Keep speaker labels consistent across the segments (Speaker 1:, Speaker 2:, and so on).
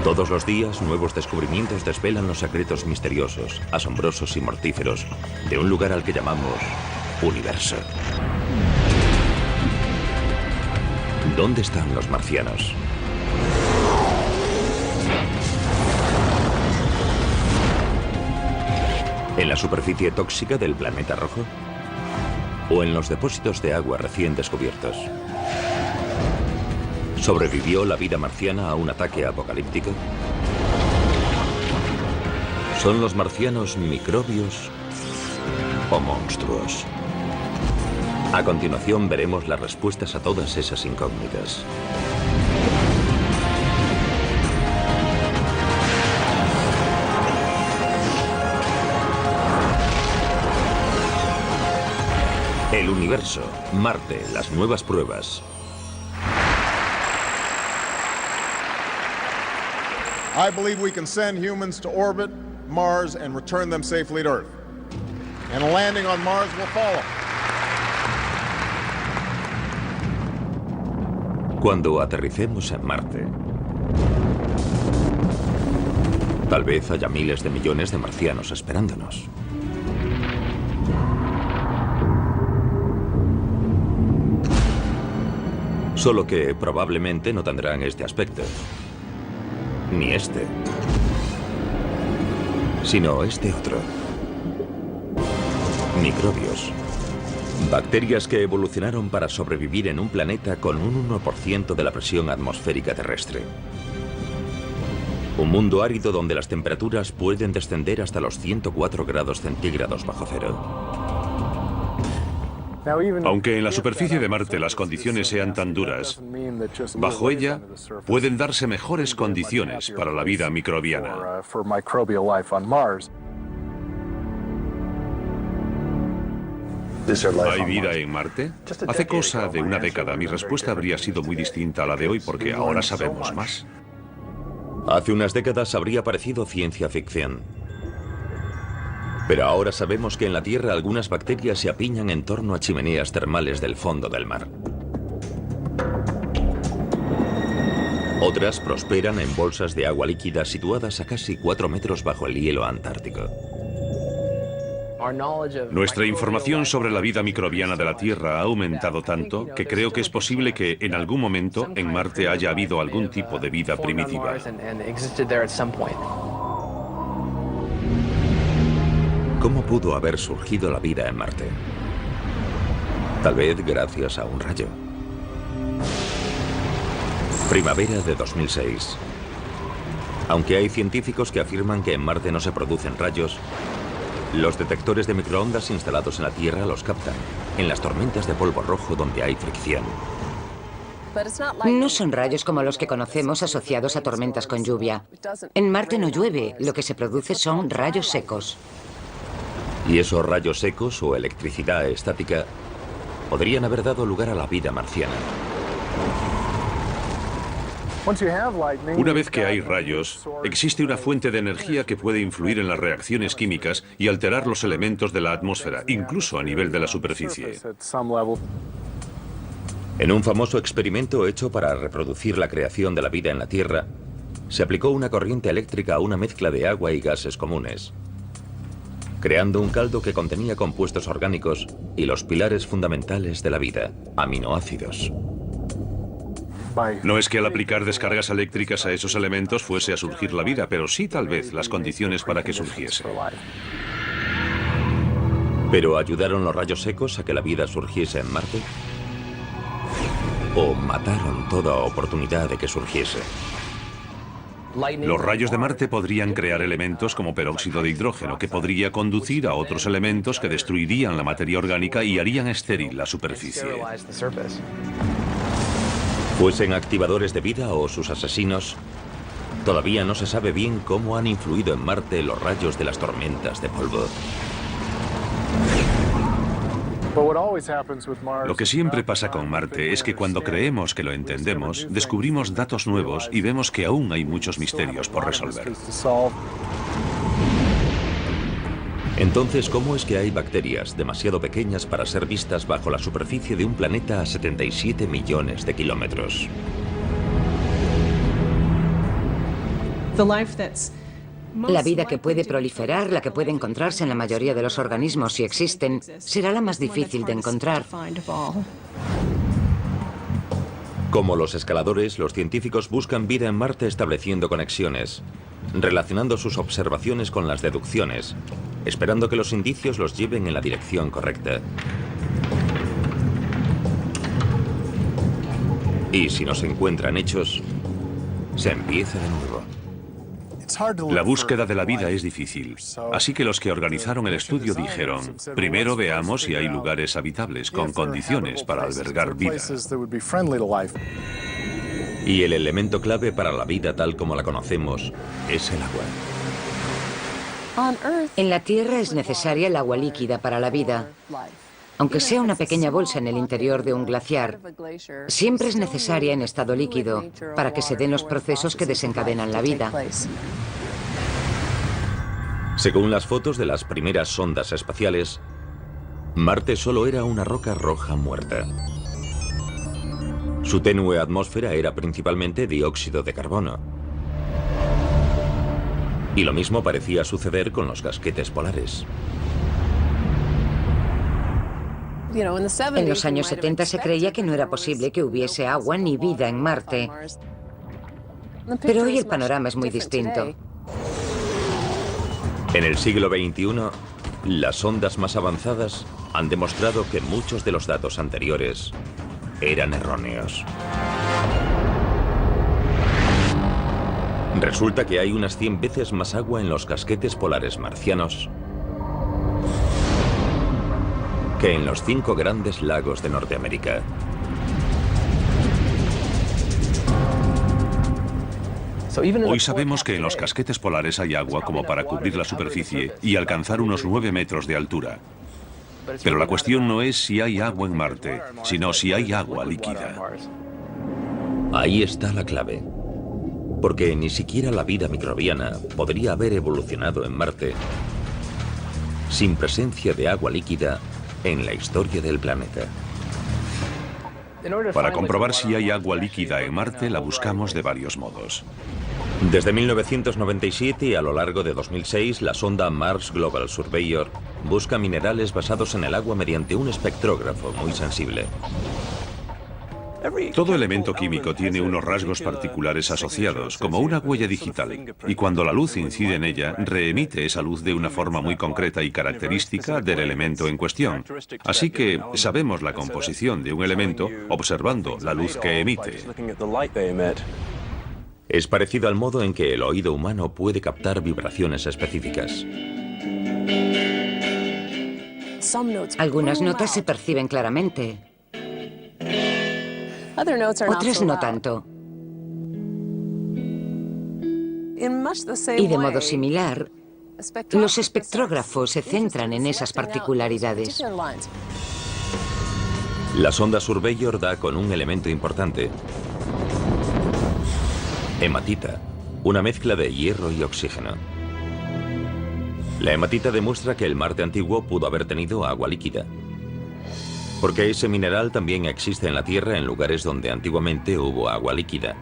Speaker 1: Todos los días, nuevos descubrimientos desvelan los secretos misteriosos, asombrosos y mortíferos de un lugar al que llamamos universo. ¿Dónde están los marcianos? ¿En la superficie tóxica del planeta rojo? ¿O en los depósitos de agua recién descubiertos? ¿Sobrevivió la vida marciana a un ataque apocalíptico? ¿Son los marcianos microbios o monstruos? A continuación veremos las respuestas a todas esas incógnitas. El universo, Marte, las nuevas pruebas.
Speaker 2: I believe we can send humans to orbit Mars and return them safely to Earth. And a landing on Mars will follow.
Speaker 1: Cuando aterricemos en Marte, tal vez haya miles de millones de marcianos esperándonos. Solo que probablemente no tendrán este aspecto. Ni este. Sino este otro. Microbios. Bacterias que evolucionaron para sobrevivir en un planeta con un 1% de la presión atmosférica terrestre. Un mundo árido donde las temperaturas pueden descender hasta los 104 grados centígrados bajo cero.
Speaker 3: Aunque en la superficie de Marte las condiciones sean tan duras, bajo ella pueden darse mejores condiciones para la vida microbiana. ¿Hay vida en Marte? Hace cosa de una década mi respuesta habría sido muy distinta a la de hoy porque ahora sabemos más.
Speaker 1: Hace unas décadas habría parecido ciencia ficción. Pero ahora sabemos que en la Tierra algunas bacterias se apiñan en torno a chimeneas termales del fondo del mar. Otras prosperan en bolsas de agua líquida situadas a casi 4 metros bajo el hielo antártico.
Speaker 3: Nuestra información sobre la vida microbiana de la Tierra ha aumentado tanto que creo que es posible que en algún momento en Marte haya habido algún tipo de vida primitiva.
Speaker 1: ¿Cómo pudo haber surgido la vida en Marte? Tal vez gracias a un rayo. Primavera de 2006. Aunque hay científicos que afirman que en Marte no se producen rayos, los detectores de microondas instalados en la Tierra los captan, en las tormentas de polvo rojo donde hay fricción.
Speaker 4: No son rayos como los que conocemos asociados a tormentas con lluvia. En Marte no llueve, lo que se produce son rayos secos.
Speaker 1: Y esos rayos secos o electricidad estática podrían haber dado lugar a la vida marciana.
Speaker 3: Una vez que hay rayos, existe una fuente de energía que puede influir en las reacciones químicas y alterar los elementos de la atmósfera, incluso a nivel de la superficie.
Speaker 1: En un famoso experimento hecho para reproducir la creación de la vida en la Tierra, se aplicó una corriente eléctrica a una mezcla de agua y gases comunes, creando un caldo que contenía compuestos orgánicos y los pilares fundamentales de la vida, aminoácidos.
Speaker 3: No es que al aplicar descargas eléctricas a esos elementos fuese a surgir la vida, pero sí tal vez las condiciones para que surgiese.
Speaker 1: ¿Pero ayudaron los rayos secos a que la vida surgiese en Marte? ¿O mataron toda oportunidad de que surgiese?
Speaker 3: Los rayos de Marte podrían crear elementos como peróxido de hidrógeno, que podría conducir a otros elementos que destruirían la materia orgánica y harían estéril la superficie.
Speaker 1: Fuesen activadores de vida o sus asesinos, todavía no se sabe bien cómo han influido en Marte los rayos de las tormentas de polvo.
Speaker 3: Lo que siempre pasa con Marte es que cuando creemos que lo entendemos, descubrimos datos nuevos y vemos que aún hay muchos misterios por resolver.
Speaker 1: Entonces, ¿cómo es que hay bacterias demasiado pequeñas para ser vistas bajo la superficie de un planeta a 77 millones de kilómetros?
Speaker 4: La vida que puede proliferar, la que puede encontrarse en la mayoría de los organismos si existen, será la más difícil de encontrar.
Speaker 1: Como los escaladores, los científicos buscan vida en Marte estableciendo conexiones, relacionando sus observaciones con las deducciones, esperando que los indicios los lleven en la dirección correcta. Y si no se encuentran hechos, se empieza de nuevo.
Speaker 3: La búsqueda de la vida es difícil, así que los que organizaron el estudio dijeron, primero veamos si hay lugares habitables con condiciones para albergar vida.
Speaker 1: Y el elemento clave para la vida tal como la conocemos es el agua.
Speaker 4: En la Tierra es necesaria el agua líquida para la vida. Aunque sea una pequeña bolsa en el interior de un glaciar, siempre es necesaria en estado líquido para que se den los procesos que desencadenan la vida.
Speaker 1: Según las fotos de las primeras sondas espaciales, Marte solo era una roca roja muerta. Su tenue atmósfera era principalmente dióxido de carbono. Y lo mismo parecía suceder con los casquetes polares.
Speaker 4: En los años 70 se creía que no era posible que hubiese agua ni vida en Marte. Pero hoy el panorama es muy distinto.
Speaker 1: En el siglo XXI, las sondas más avanzadas han demostrado que muchos de los datos anteriores eran erróneos. Resulta que hay unas 100 veces más agua en los casquetes polares marcianos que en los 5 grandes lagos de Norteamérica.
Speaker 3: Hoy sabemos que en los casquetes polares hay agua como para cubrir la superficie y alcanzar unos 9 metros de altura. Pero la cuestión no es si hay agua en Marte, sino si hay agua líquida.
Speaker 1: Ahí está la clave. Porque ni siquiera la vida microbiana podría haber evolucionado en Marte sin presencia de agua líquida en la historia del planeta.
Speaker 3: Para comprobar si hay agua líquida en Marte, la buscamos de varios modos.
Speaker 1: Desde 1997 y a lo largo de 2006, la sonda Mars Global Surveyor busca minerales basados en el agua mediante un espectrógrafo muy sensible.
Speaker 3: Todo elemento químico tiene unos rasgos particulares asociados, como una huella digital, y cuando la luz incide en ella, reemite esa luz de una forma muy concreta y característica del elemento en cuestión. Así que sabemos la composición de un elemento observando la luz que emite.
Speaker 1: Es parecido al modo en que el oído humano puede captar vibraciones específicas.
Speaker 4: Algunas notas se perciben claramente. Otras no tanto. Y de modo similar, los espectrógrafos se centran en esas particularidades.
Speaker 1: La sonda Surveyor da con un elemento importante: hematita, una mezcla de hierro y oxígeno. La hematita demuestra que el Marte antiguo pudo haber tenido agua líquida, porque ese mineral también existe en la Tierra en lugares donde antiguamente hubo agua líquida.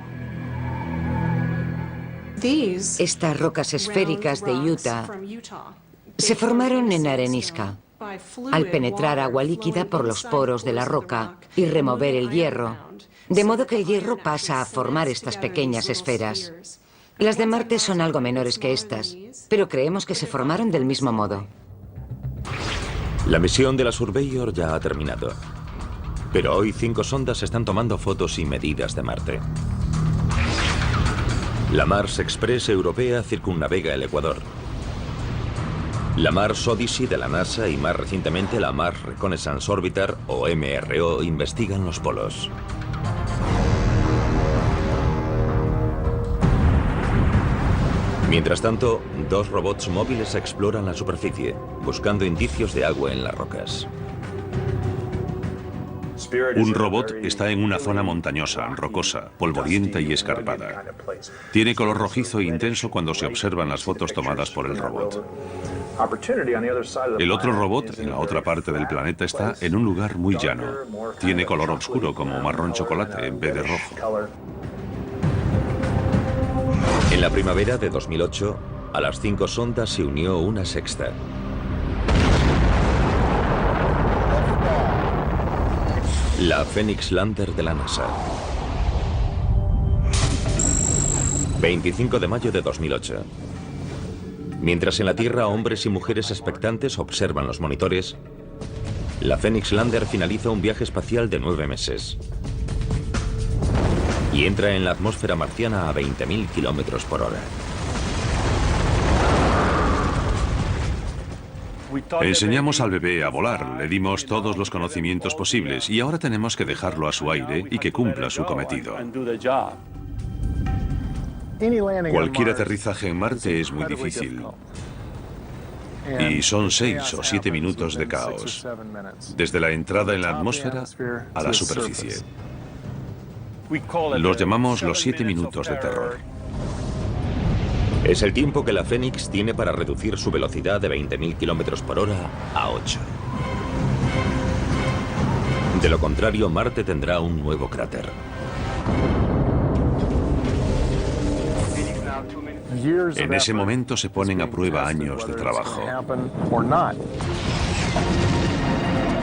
Speaker 4: Estas rocas esféricas de Utah se formaron en arenisca, al penetrar agua líquida por los poros de la roca y remover el hierro, de modo que el hierro pasa a formar estas pequeñas esferas. Las de Marte son algo menores que estas, pero creemos que se formaron del mismo modo.
Speaker 1: La misión de la Surveyor ya ha terminado, pero hoy 5 sondas están tomando fotos y medidas de Marte. La Mars Express europea circunnavega el Ecuador. La Mars Odyssey de la NASA y más recientemente la Mars Reconnaissance Orbiter, o MRO, investigan los polos. Mientras tanto, 2 robots móviles exploran la superficie, buscando indicios de agua en las rocas.
Speaker 3: Un robot está en una zona montañosa, rocosa, polvorienta y escarpada. Tiene color rojizo e intenso cuando se observan las fotos tomadas por el robot. El otro robot, en la otra parte del planeta, está en un lugar muy llano. Tiene color oscuro como marrón chocolate en vez de rojo.
Speaker 1: En la primavera de 2008, a las 5 sondas se unió una sexta. La Phoenix Lander de la NASA. 25 de mayo de 2008. Mientras en la Tierra hombres y mujeres expectantes observan los monitores, la Phoenix Lander finaliza un viaje espacial de 9 meses y entra en la atmósfera marciana a 20.000 kilómetros por hora.
Speaker 3: Enseñamos al bebé a volar, le dimos todos los conocimientos posibles y ahora tenemos que dejarlo a su aire y que cumpla su cometido. Cualquier aterrizaje en Marte es muy difícil. Y son 6 o 7 minutos de caos, desde la entrada en la atmósfera a la superficie. Los llamamos los 7 minutos de terror.
Speaker 1: Es el tiempo que la Phoenix tiene para reducir su velocidad de 20.000 kilómetros por hora a 8. De lo contrario, Marte tendrá un nuevo cráter.
Speaker 3: En ese momento se ponen a prueba años de trabajo.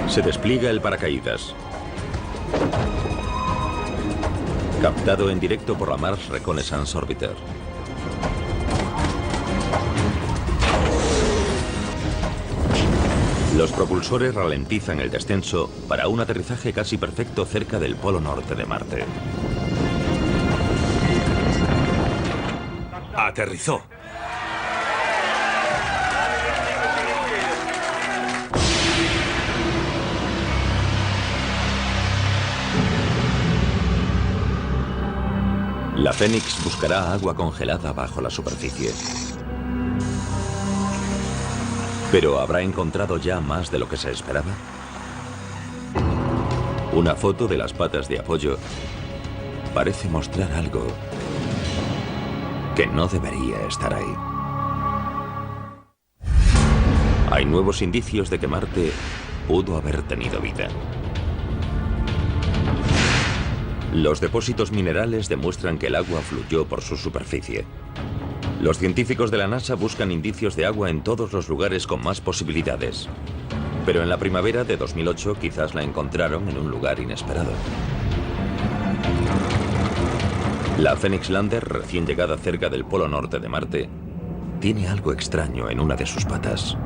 Speaker 1: Se despliega el paracaídas. Captado en directo por la Mars Reconnaissance Orbiter. Los propulsores ralentizan el descenso para un aterrizaje casi perfecto cerca del polo norte de Marte.
Speaker 3: Aterrizó.
Speaker 1: La Phoenix buscará agua congelada bajo la superficie. ¿Pero habrá encontrado ya más de lo que se esperaba? Una foto de las patas de apoyo parece mostrar algo que no debería estar ahí. Hay nuevos indicios de que Marte pudo haber tenido vida. Los depósitos minerales demuestran que el agua fluyó por su superficie. Los científicos de la NASA buscan indicios de agua en todos los lugares con más posibilidades. Pero en la primavera de 2008 quizás la encontraron en un lugar inesperado. La Phoenix Lander, recién llegada cerca del polo norte de Marte, tiene algo extraño en una de sus patas.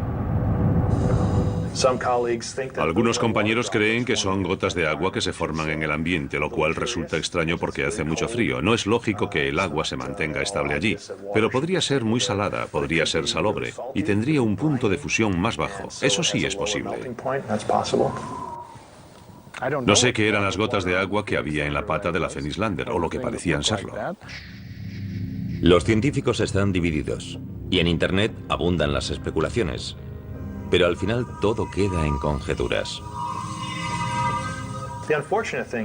Speaker 3: Algunos compañeros creen que son gotas de agua que se forman en el ambiente, lo cual resulta extraño porque hace mucho frío. No es lógico que el agua se mantenga estable allí, pero podría ser muy salada, podría ser salobre y tendría un punto de fusión más bajo. Eso sí es posible. No sé qué eran las gotas de agua que había en la pata de la Phoenix Lander, o lo que parecían serlo.
Speaker 1: Los científicos están divididos y en Internet abundan las especulaciones. Pero al final todo queda en conjeturas.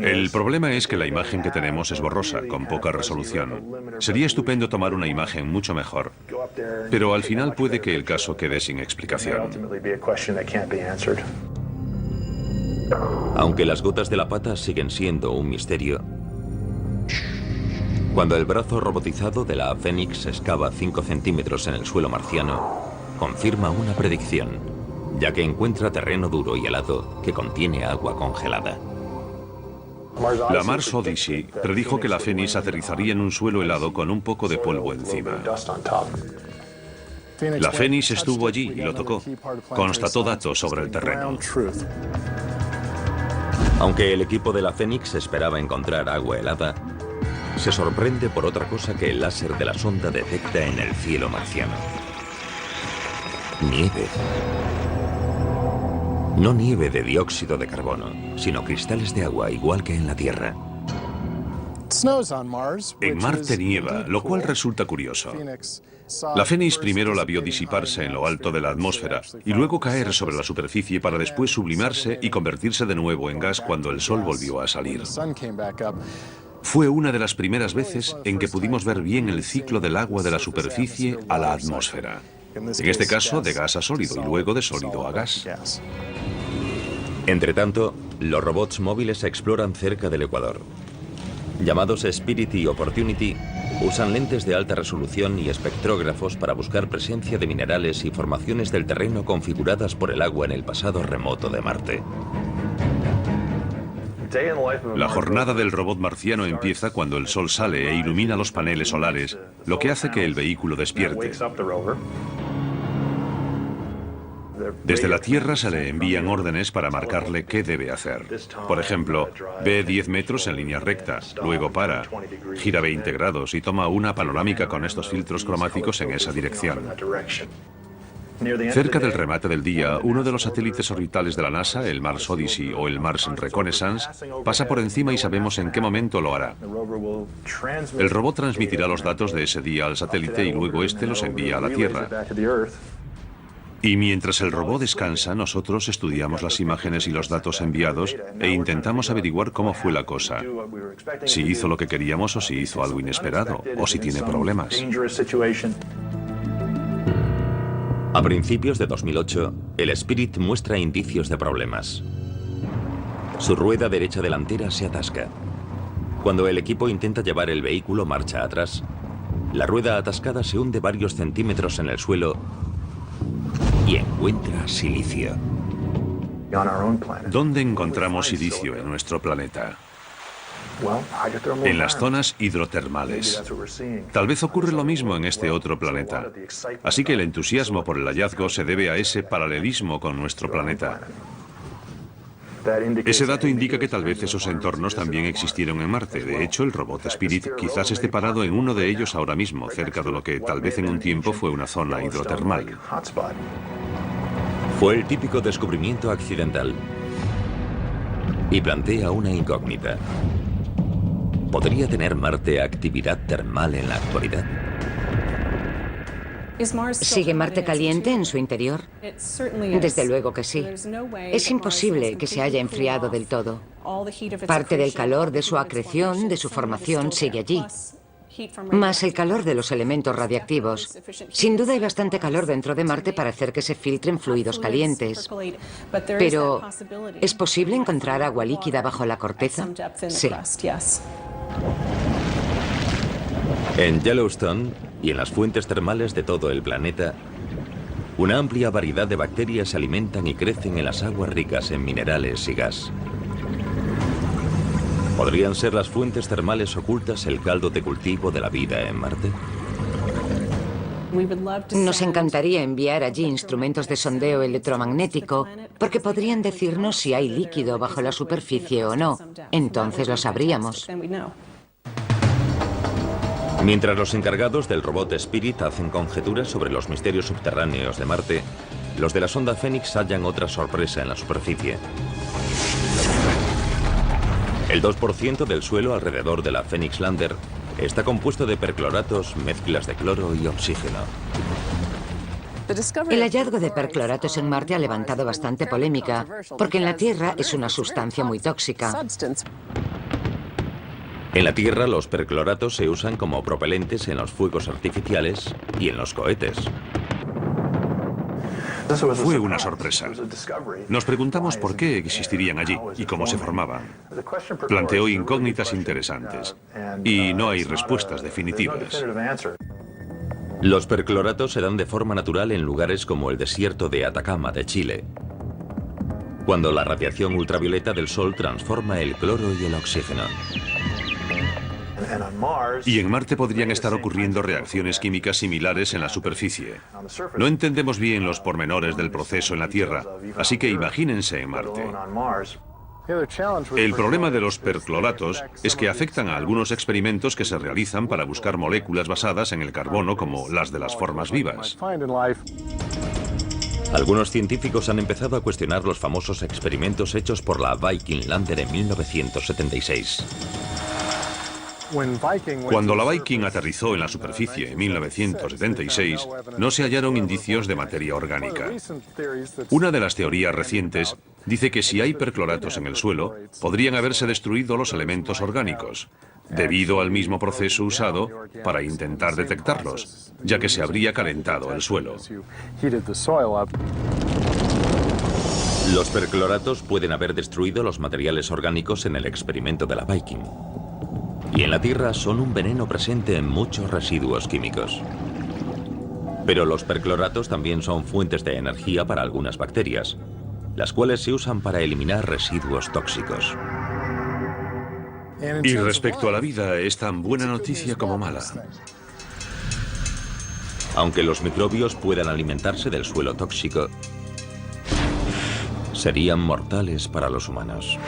Speaker 3: El problema es que la imagen que tenemos es borrosa, con poca resolución. Sería estupendo tomar una imagen mucho mejor, pero al final puede que el caso quede sin explicación.
Speaker 1: Aunque las gotas de la pata siguen siendo un misterio, cuando el brazo robotizado de la Phoenix excava 5 centímetros en el suelo marciano, confirma una predicción, ya que encuentra terreno duro y helado que contiene agua congelada.
Speaker 3: La Mars Odyssey predijo que la Phoenix aterrizaría en un suelo helado con un poco de polvo encima. La Phoenix estuvo allí y lo tocó. Constató datos sobre el terreno.
Speaker 1: Aunque el equipo de la Phoenix esperaba encontrar agua helada, se sorprende por otra cosa que el láser de la sonda detecta en el cielo marciano. Nieve. No nieve de dióxido de carbono, sino cristales de agua igual que en la Tierra.
Speaker 3: En Marte nieva, lo cual resulta curioso. La Phoenix primero la vio disiparse en lo alto de la atmósfera y luego caer sobre la superficie para después sublimarse y convertirse de nuevo en gas cuando el sol volvió a salir. Fue una de las primeras veces en que pudimos ver bien el ciclo del agua de la superficie a la atmósfera. En este caso, de gas a sólido y luego de sólido a gas.
Speaker 1: Entretanto, los robots móviles exploran cerca del Ecuador. Llamados Spirit y Opportunity, Usan lentes de alta resolución y espectrógrafos para buscar presencia de minerales y formaciones del terreno configuradas por el agua en el pasado remoto de Marte.
Speaker 3: La jornada del robot marciano empieza cuando el sol sale e ilumina los paneles solares, lo que hace que el vehículo despierte. Desde la Tierra se le envían órdenes para marcarle qué debe hacer. Por ejemplo, ve 10 metros en línea recta, luego para, gira 20 grados y toma una panorámica con estos filtros cromáticos en esa dirección. Cerca del remate del día, uno de los satélites orbitales de la NASA, el Mars Odyssey o el Mars Reconnaissance, pasa por encima y sabemos en qué momento lo hará. El robot transmitirá los datos de ese día al satélite y luego este los envía a la Tierra. Y mientras el robot descansa, nosotros estudiamos las imágenes y los datos enviados e intentamos averiguar cómo fue la cosa. Si hizo lo que queríamos o si hizo algo inesperado, o si tiene problemas.
Speaker 1: A principios de 2008, el Spirit muestra indicios de problemas. Su rueda derecha delantera se atasca. Cuando el equipo intenta llevar el vehículo marcha atrás, la rueda atascada se hunde varios centímetros en el suelo y encuentra silicio.
Speaker 3: ¿Dónde encontramos silicio en nuestro planeta? En las zonas hidrotermales. Tal vez ocurre lo mismo en este otro planeta. Así que el entusiasmo por el hallazgo se debe a ese paralelismo con nuestro planeta. Ese dato indica que tal vez esos entornos también existieron en Marte. De hecho, el robot Spirit quizás esté parado en uno de ellos ahora mismo, cerca de lo que tal vez en un tiempo fue una zona hidrotermal.
Speaker 1: Fue el típico descubrimiento accidental. Y plantea una incógnita. ¿Podría tener Marte actividad termal en la actualidad?
Speaker 4: ¿Sigue Marte caliente en su interior? Desde luego que sí. Es imposible que se haya enfriado del todo. Parte del calor de su acreción, de su formación, sigue allí. Más el calor de los elementos radiactivos. Sin duda hay bastante calor dentro de Marte para hacer que se filtren fluidos calientes. Pero, ¿es posible encontrar agua líquida bajo la corteza? Sí.
Speaker 1: En Yellowstone y en las fuentes termales de todo el planeta, una amplia variedad de bacterias se alimentan y crecen en las aguas ricas en minerales y gas. ¿Podrían ser las fuentes termales ocultas el caldo de cultivo de la vida en Marte?
Speaker 4: Nos encantaría enviar allí instrumentos de sondeo electromagnético, porque podrían decirnos si hay líquido bajo la superficie o no. Entonces lo sabríamos.
Speaker 1: Mientras los encargados del robot Spirit hacen conjeturas sobre los misterios subterráneos de Marte, los de la sonda Phoenix hallan otra sorpresa en la superficie. El 2% del suelo alrededor de la Phoenix Lander está compuesto de percloratos, mezclas de cloro y oxígeno.
Speaker 4: El hallazgo de percloratos en Marte ha levantado bastante polémica, porque en la Tierra es una sustancia muy tóxica.
Speaker 1: En la Tierra, los percloratos se usan como propelentes en los fuegos artificiales y en los cohetes.
Speaker 3: Fue una sorpresa. Nos preguntamos por qué existirían allí y cómo se formaban. Planteó incógnitas interesantes y no hay respuestas definitivas.
Speaker 1: Los percloratos se dan de forma natural en lugares como el desierto de Atacama de Chile, cuando la radiación ultravioleta del Sol transforma el cloro y el oxígeno.
Speaker 3: Y en Marte podrían estar ocurriendo reacciones químicas similares en la superficie. No entendemos bien los pormenores del proceso en la Tierra, así que imagínense en Marte. El problema de los percloratos es que afectan a algunos experimentos que se realizan para buscar moléculas basadas en el carbono como las de las formas vivas.
Speaker 1: Algunos científicos han empezado a cuestionar los famosos experimentos hechos por la Viking Lander en 1976.
Speaker 3: Cuando la Viking aterrizó en la superficie en 1976, no se hallaron indicios de materia orgánica. Una de las teorías recientes dice que si hay percloratos en el suelo, podrían haberse destruido los elementos orgánicos, debido al mismo proceso usado para intentar detectarlos, ya que se habría calentado el suelo.
Speaker 1: Los percloratos pueden haber destruido los materiales orgánicos en el experimento de la Viking. Y en la Tierra son un veneno presente en muchos residuos químicos. Pero los percloratos también son fuentes de energía para algunas bacterias, las cuales se usan para eliminar residuos tóxicos.
Speaker 3: Y respecto a la vida, es tan buena noticia como mala.
Speaker 1: Aunque los microbios puedan alimentarse del suelo tóxico, serían mortales para los humanos.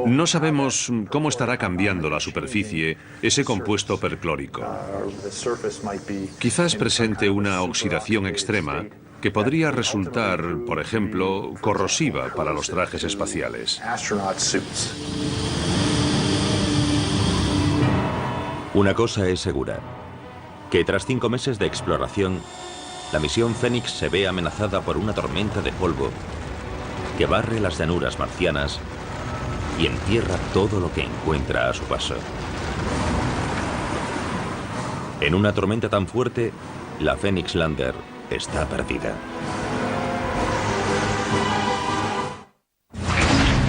Speaker 3: No sabemos cómo estará cambiando la superficie ese compuesto perclórico. Quizás presente una oxidación extrema que podría resultar, por ejemplo, corrosiva para los trajes espaciales.
Speaker 1: Una cosa es segura, que tras 5 meses de exploración, la misión Fénix se ve amenazada por una tormenta de polvo que barre las llanuras marcianas y entierra todo lo que encuentra a su paso. En una tormenta tan fuerte, la Phoenix Lander está perdida.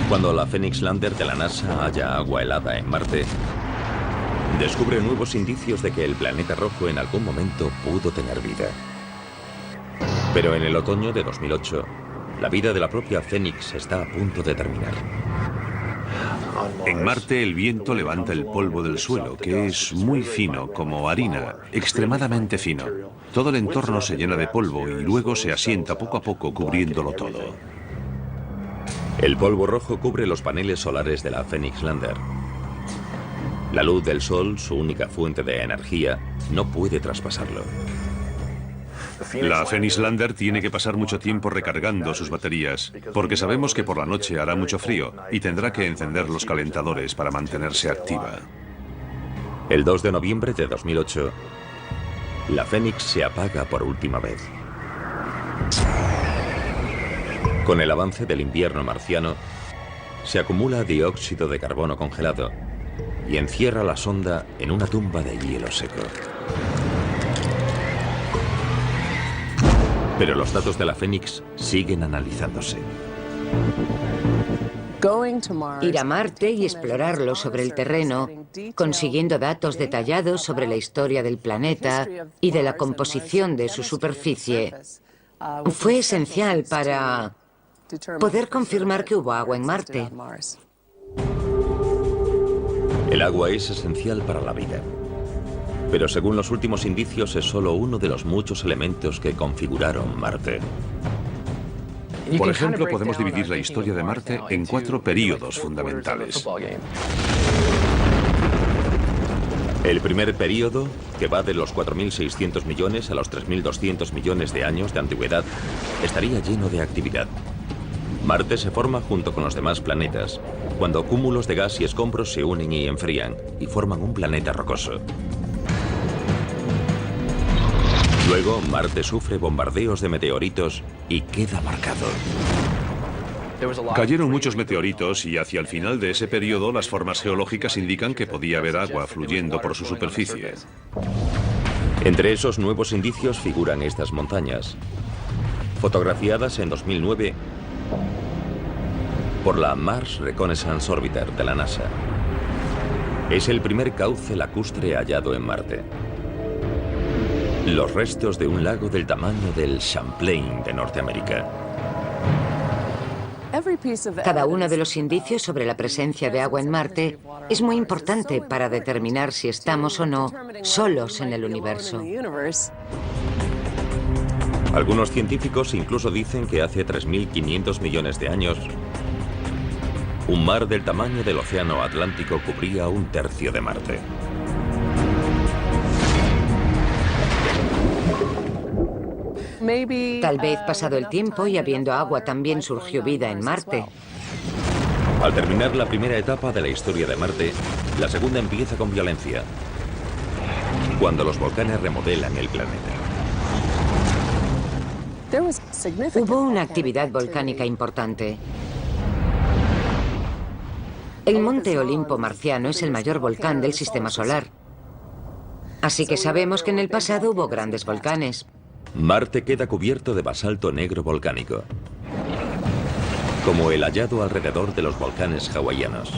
Speaker 1: Cuando la Phoenix Lander de la NASA halla agua helada en Marte, descubre nuevos indicios de que el planeta rojo en algún momento pudo tener vida. Pero en el otoño de 2008, la vida de la propia Phoenix está a punto de terminar.
Speaker 3: En Marte el viento levanta el polvo del suelo, que es muy fino, como harina, extremadamente fino. Todo el entorno se llena de polvo y luego se asienta poco a poco cubriéndolo todo.
Speaker 1: El polvo rojo cubre los paneles solares de la Phoenix Lander. La luz del sol, su única fuente de energía, no puede traspasarlo.
Speaker 3: La Phoenix Lander tiene que pasar mucho tiempo recargando sus baterías, porque sabemos que por la noche hará mucho frío y tendrá que encender los calentadores para mantenerse activa.
Speaker 1: El 2 de noviembre de 2008, la Phoenix se apaga por última vez. Con el avance del invierno marciano, se acumula dióxido de carbono congelado y encierra la sonda en una tumba de hielo seco. Pero los datos de la Phoenix siguen analizándose.
Speaker 4: Ir a Marte y explorarlo sobre el terreno, consiguiendo datos detallados sobre la historia del planeta y de la composición de su superficie, fue esencial para poder confirmar que hubo agua en Marte.
Speaker 1: El agua es esencial para la vida. Pero según los últimos indicios es solo uno de los muchos elementos que configuraron Marte.
Speaker 3: Por ejemplo, podemos dividir la historia de Marte en 4 períodos fundamentales.
Speaker 1: El primer período, que va de los 4.600 millones a los 3.200 millones de años de antigüedad, estaría lleno de actividad. Marte se forma junto con los demás planetas, cuando cúmulos de gas y escombros se unen y enfrían, y forman un planeta rocoso. Luego, Marte sufre bombardeos de meteoritos y queda marcado.
Speaker 3: Cayeron muchos meteoritos y hacia el final de ese periodo las formas geológicas indican que podía haber agua fluyendo por su superficie.
Speaker 1: Entre esos nuevos indicios figuran estas montañas, fotografiadas en 2009 por la Mars Reconnaissance Orbiter de la NASA. Es el primer cauce lacustre hallado en Marte. Los restos de un lago del tamaño del Champlain de Norteamérica.
Speaker 4: Cada uno de los indicios sobre la presencia de agua en Marte es muy importante para determinar si estamos o no solos en el universo.
Speaker 1: Algunos científicos incluso dicen que hace 3.500 millones de años, un mar del tamaño del océano Atlántico cubría 1/3 de Marte.
Speaker 4: Tal vez pasado el tiempo y habiendo agua también surgió vida en Marte.
Speaker 1: Al terminar la primera etapa de la historia de Marte, la segunda empieza con violencia, cuando los volcanes remodelan el planeta.
Speaker 4: Hubo una actividad volcánica importante. El Monte Olimpo marciano es el mayor volcán del sistema solar. Así que sabemos que en el pasado hubo grandes volcanes.
Speaker 1: Marte queda cubierto de basalto negro volcánico, como el hallado alrededor de los volcanes hawaianos.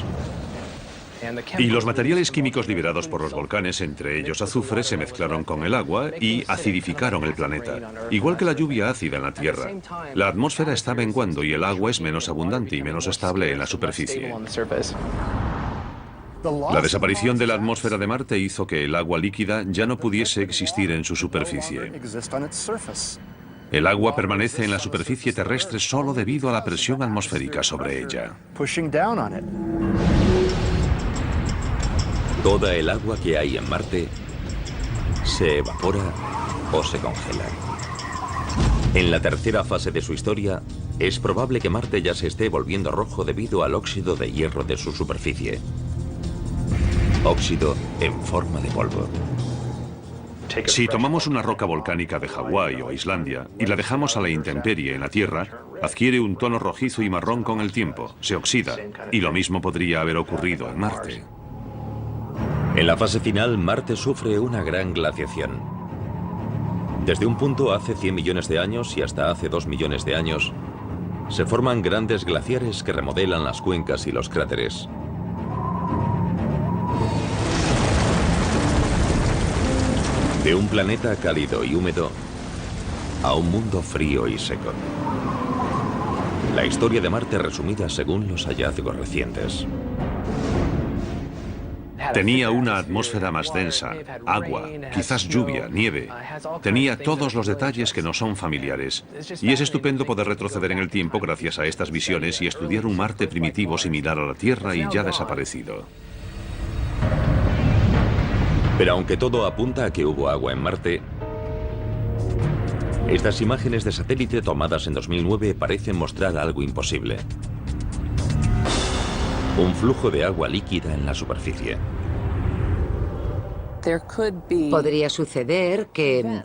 Speaker 3: Y los materiales químicos liberados por los volcanes, entre ellos azufre, se mezclaron con el agua y acidificaron el planeta. Igual que la lluvia ácida en la Tierra. La atmósfera está menguando y el agua es menos abundante y menos estable en la superficie. La desaparición de la atmósfera de Marte hizo que el agua líquida ya no pudiese existir en su superficie. El agua permanece en la superficie terrestre solo debido a la presión atmosférica sobre ella.
Speaker 1: Toda el agua que hay en Marte se evapora o se congela. En la tercera fase de su historia, es probable que Marte ya se esté volviendo rojo debido al óxido de hierro de su superficie. Óxido en forma de polvo.
Speaker 3: Si tomamos una roca volcánica de Hawái o Islandia y la dejamos a la intemperie en la Tierra, adquiere un tono rojizo y marrón con el tiempo, se oxida, y lo mismo podría haber ocurrido en Marte.
Speaker 1: En la fase final, Marte sufre una gran glaciación. Desde un punto hace 100 millones de años y hasta hace 2 millones de años, se forman grandes glaciares que remodelan las cuencas y los cráteres. De un planeta cálido y húmedo a un mundo frío y seco. La historia de Marte resumida según los hallazgos recientes.
Speaker 3: Tenía una atmósfera más densa, agua, quizás lluvia, nieve. Tenía todos los detalles que no son familiares. Y es estupendo poder retroceder en el tiempo gracias a estas visiones y estudiar un Marte primitivo similar a la Tierra y ya desaparecido.
Speaker 1: Pero aunque todo apunta a que hubo agua en Marte, estas imágenes de satélite tomadas en 2009 parecen mostrar algo imposible. Un flujo de agua líquida en la superficie.
Speaker 4: Podría suceder que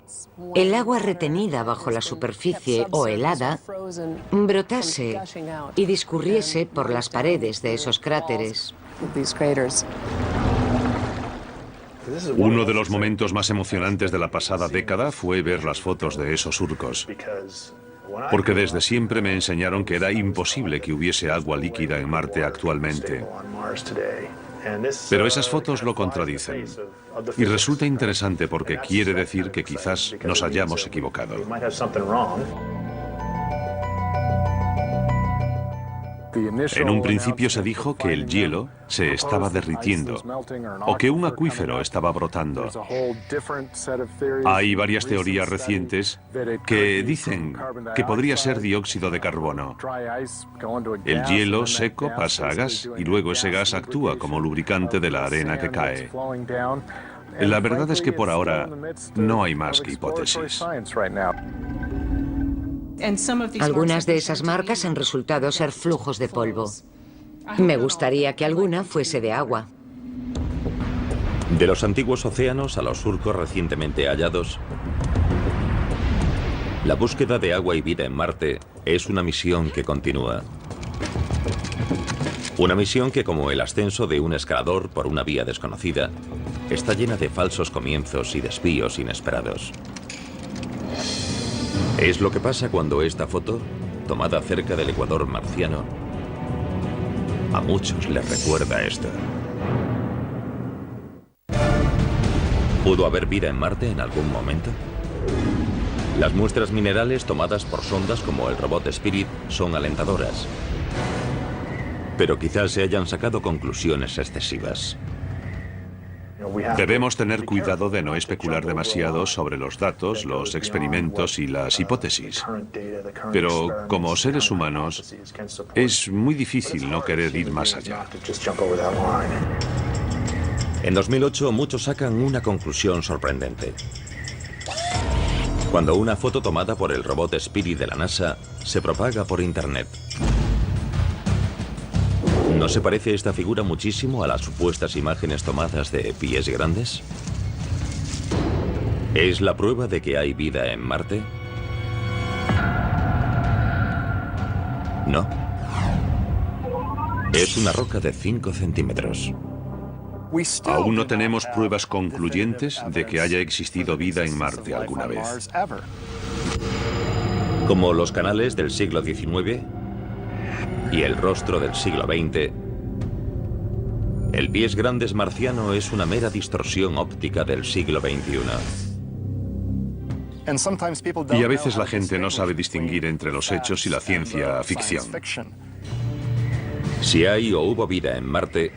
Speaker 4: el agua retenida bajo la superficie o helada brotase y discurriese por las paredes de esos cráteres.
Speaker 3: Uno de los momentos más emocionantes de la pasada década fue ver las fotos de esos surcos. Porque desde siempre me enseñaron que era imposible que hubiese agua líquida en Marte actualmente. Pero esas fotos lo contradicen. Y resulta interesante porque quiere decir que quizás nos hayamos equivocado. En un principio se dijo que el hielo se estaba derritiendo o que un acuífero estaba brotando. Hay varias teorías recientes que dicen que podría ser dióxido de carbono. El hielo seco pasa a gas y luego ese gas actúa como lubricante de la arena que cae. La verdad es que por ahora no hay más que hipótesis.
Speaker 4: Algunas de esas marcas han resultado ser flujos de polvo. Me gustaría que alguna fuese de agua.
Speaker 1: De los antiguos océanos a los surcos recientemente hallados, la búsqueda de agua y vida en Marte es una misión que continúa. Una misión que, como el ascenso de un escalador por una vía desconocida, está llena de falsos comienzos y desvíos inesperados. Es lo que pasa cuando esta foto, tomada cerca del ecuador marciano, a muchos les recuerda esto. ¿Pudo haber vida en Marte en algún momento? Las muestras minerales tomadas por sondas como el robot Spirit son alentadoras. Pero quizás se hayan sacado conclusiones excesivas.
Speaker 3: Debemos tener cuidado de no especular demasiado sobre los datos, los experimentos y las hipótesis. Pero como seres humanos, es muy difícil no querer ir más allá.
Speaker 1: En 2008 muchos sacan una conclusión sorprendente. Cuando una foto tomada por el robot Spirit de la NASA se propaga por Internet. ¿No se parece esta figura muchísimo a las supuestas imágenes tomadas de pies grandes? ¿Es la prueba de que hay vida en Marte? No. Es una roca de 5 centímetros.
Speaker 3: Aún no tenemos pruebas concluyentes de que haya existido vida en Marte alguna vez.
Speaker 1: Como los canales del siglo XIX y el rostro del siglo XX, El pies grandes marciano es una mera distorsión óptica del siglo XXI.
Speaker 3: Y a veces la gente no sabe distinguir entre los hechos y la ciencia ficción.
Speaker 1: Si hay o hubo vida en Marte,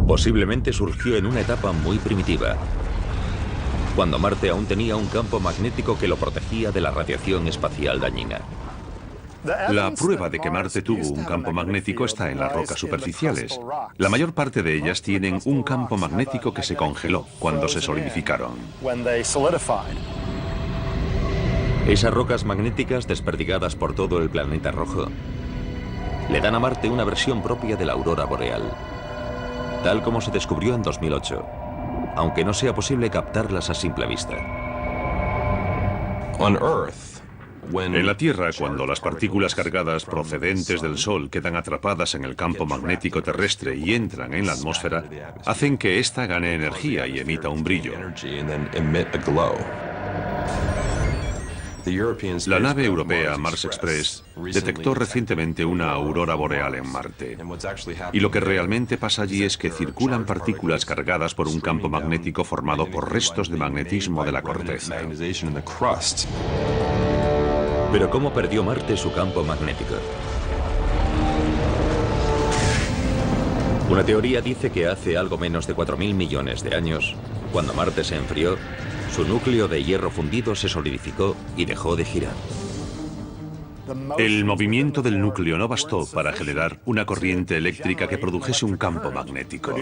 Speaker 1: posiblemente surgió en una etapa muy primitiva, cuando Marte aún tenía un campo magnético que lo protegía de la radiación espacial dañina.
Speaker 3: La prueba de que Marte tuvo un campo magnético está en las rocas superficiales. La mayor parte de ellas tienen un campo magnético que se congeló cuando se solidificaron.
Speaker 1: Esas rocas magnéticas desperdigadas por todo el planeta rojo le dan a Marte una versión propia de la aurora boreal, tal como se descubrió en 2008, aunque no sea posible captarlas a simple vista.
Speaker 3: En la Tierra, cuando las partículas cargadas procedentes del Sol quedan atrapadas en el campo magnético terrestre y entran en la atmósfera, hacen que ésta gane energía y emita un brillo. La nave europea Mars Express detectó recientemente una aurora boreal en Marte. Y lo que realmente pasa allí es que circulan partículas cargadas por un campo magnético formado por restos de magnetismo de la corteza.
Speaker 1: Pero ¿cómo perdió Marte su campo magnético? Una teoría dice que hace algo menos de 4.000 millones de años, cuando Marte se enfrió, su núcleo de hierro fundido se solidificó y dejó de girar.
Speaker 3: El movimiento del núcleo no bastó para generar una corriente eléctrica que produjese un campo magnético.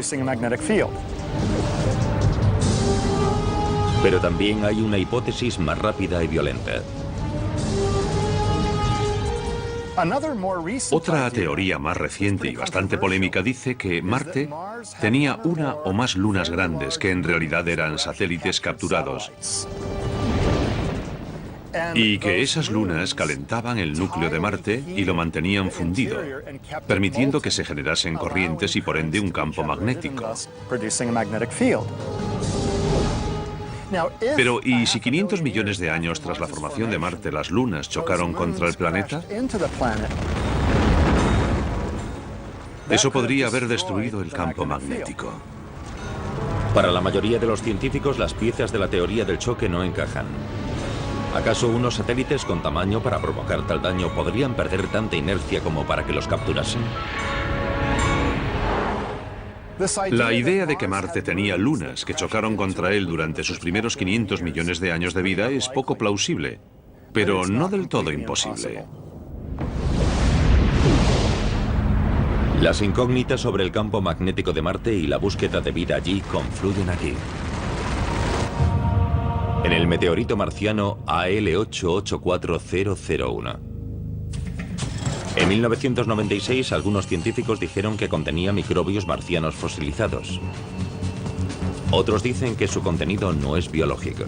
Speaker 1: Pero también hay una hipótesis más rápida y violenta.
Speaker 3: Otra teoría más reciente y bastante polémica dice que Marte tenía una o más lunas grandes que en realidad eran satélites capturados y que esas lunas calentaban el núcleo de Marte y lo mantenían fundido, permitiendo que se generasen corrientes y por ende un campo magnético. Pero, ¿y si 500 millones de años tras la formación de Marte las lunas chocaron contra el planeta? Eso podría haber destruido el campo magnético.
Speaker 1: Para la mayoría de los científicos, las piezas de la teoría del choque no encajan. ¿Acaso unos satélites con tamaño para provocar tal daño podrían perder tanta inercia como para que los capturasen?
Speaker 3: La idea de que Marte tenía lunas que chocaron contra él durante sus primeros 500 millones de años de vida es poco plausible, pero no del todo imposible.
Speaker 1: Las incógnitas sobre el campo magnético de Marte y la búsqueda de vida allí confluyen aquí. En el meteorito marciano AL884001. En 1996, algunos científicos dijeron que contenía microbios marcianos fosilizados. Otros dicen que su contenido no es biológico.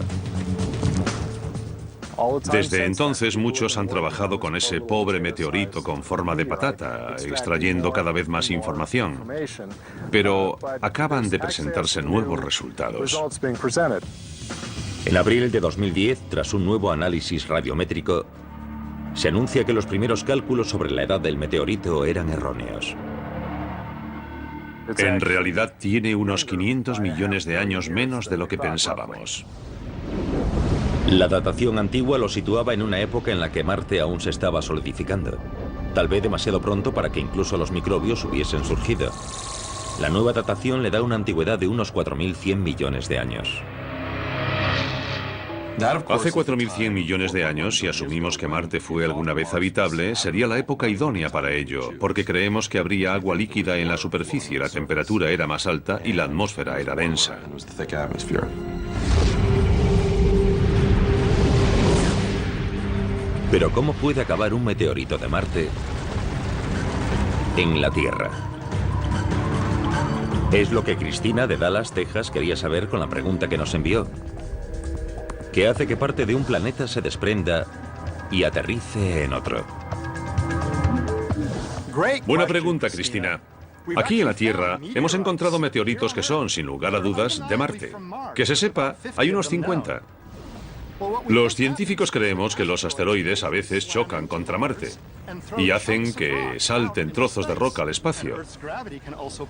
Speaker 3: Desde entonces, muchos han trabajado con ese pobre meteorito con forma de patata, extrayendo cada vez más información. Pero acaban de presentarse nuevos resultados.
Speaker 1: En abril de 2010, tras un nuevo análisis radiométrico, se anuncia que los primeros cálculos sobre la edad del meteorito eran erróneos.
Speaker 3: En realidad tiene unos 500 millones de años menos de lo que pensábamos.
Speaker 1: La datación antigua lo situaba en una época en la que Marte aún se estaba solidificando. Tal vez demasiado pronto para que incluso los microbios hubiesen surgido. La nueva datación le da una antigüedad de unos 4.100 millones de años.
Speaker 3: Hace 4.100 millones de años, si asumimos que Marte fue alguna vez habitable, sería la época idónea para ello, porque creemos que habría agua líquida en la superficie, la temperatura era más alta y la atmósfera era densa.
Speaker 1: Pero ¿cómo puede acabar un meteorito de Marte en la Tierra? Es lo que Cristina de Dallas, Texas, quería saber con la pregunta que nos envió. ¿Qué hace que parte de un planeta se desprenda y aterrice en otro?
Speaker 3: Buena pregunta, Cristina. Aquí en la Tierra hemos encontrado meteoritos que son, sin lugar a dudas, de Marte. Que se sepa, hay unos 50. Los científicos creemos que los asteroides a veces chocan contra Marte y hacen que salten trozos de roca al espacio.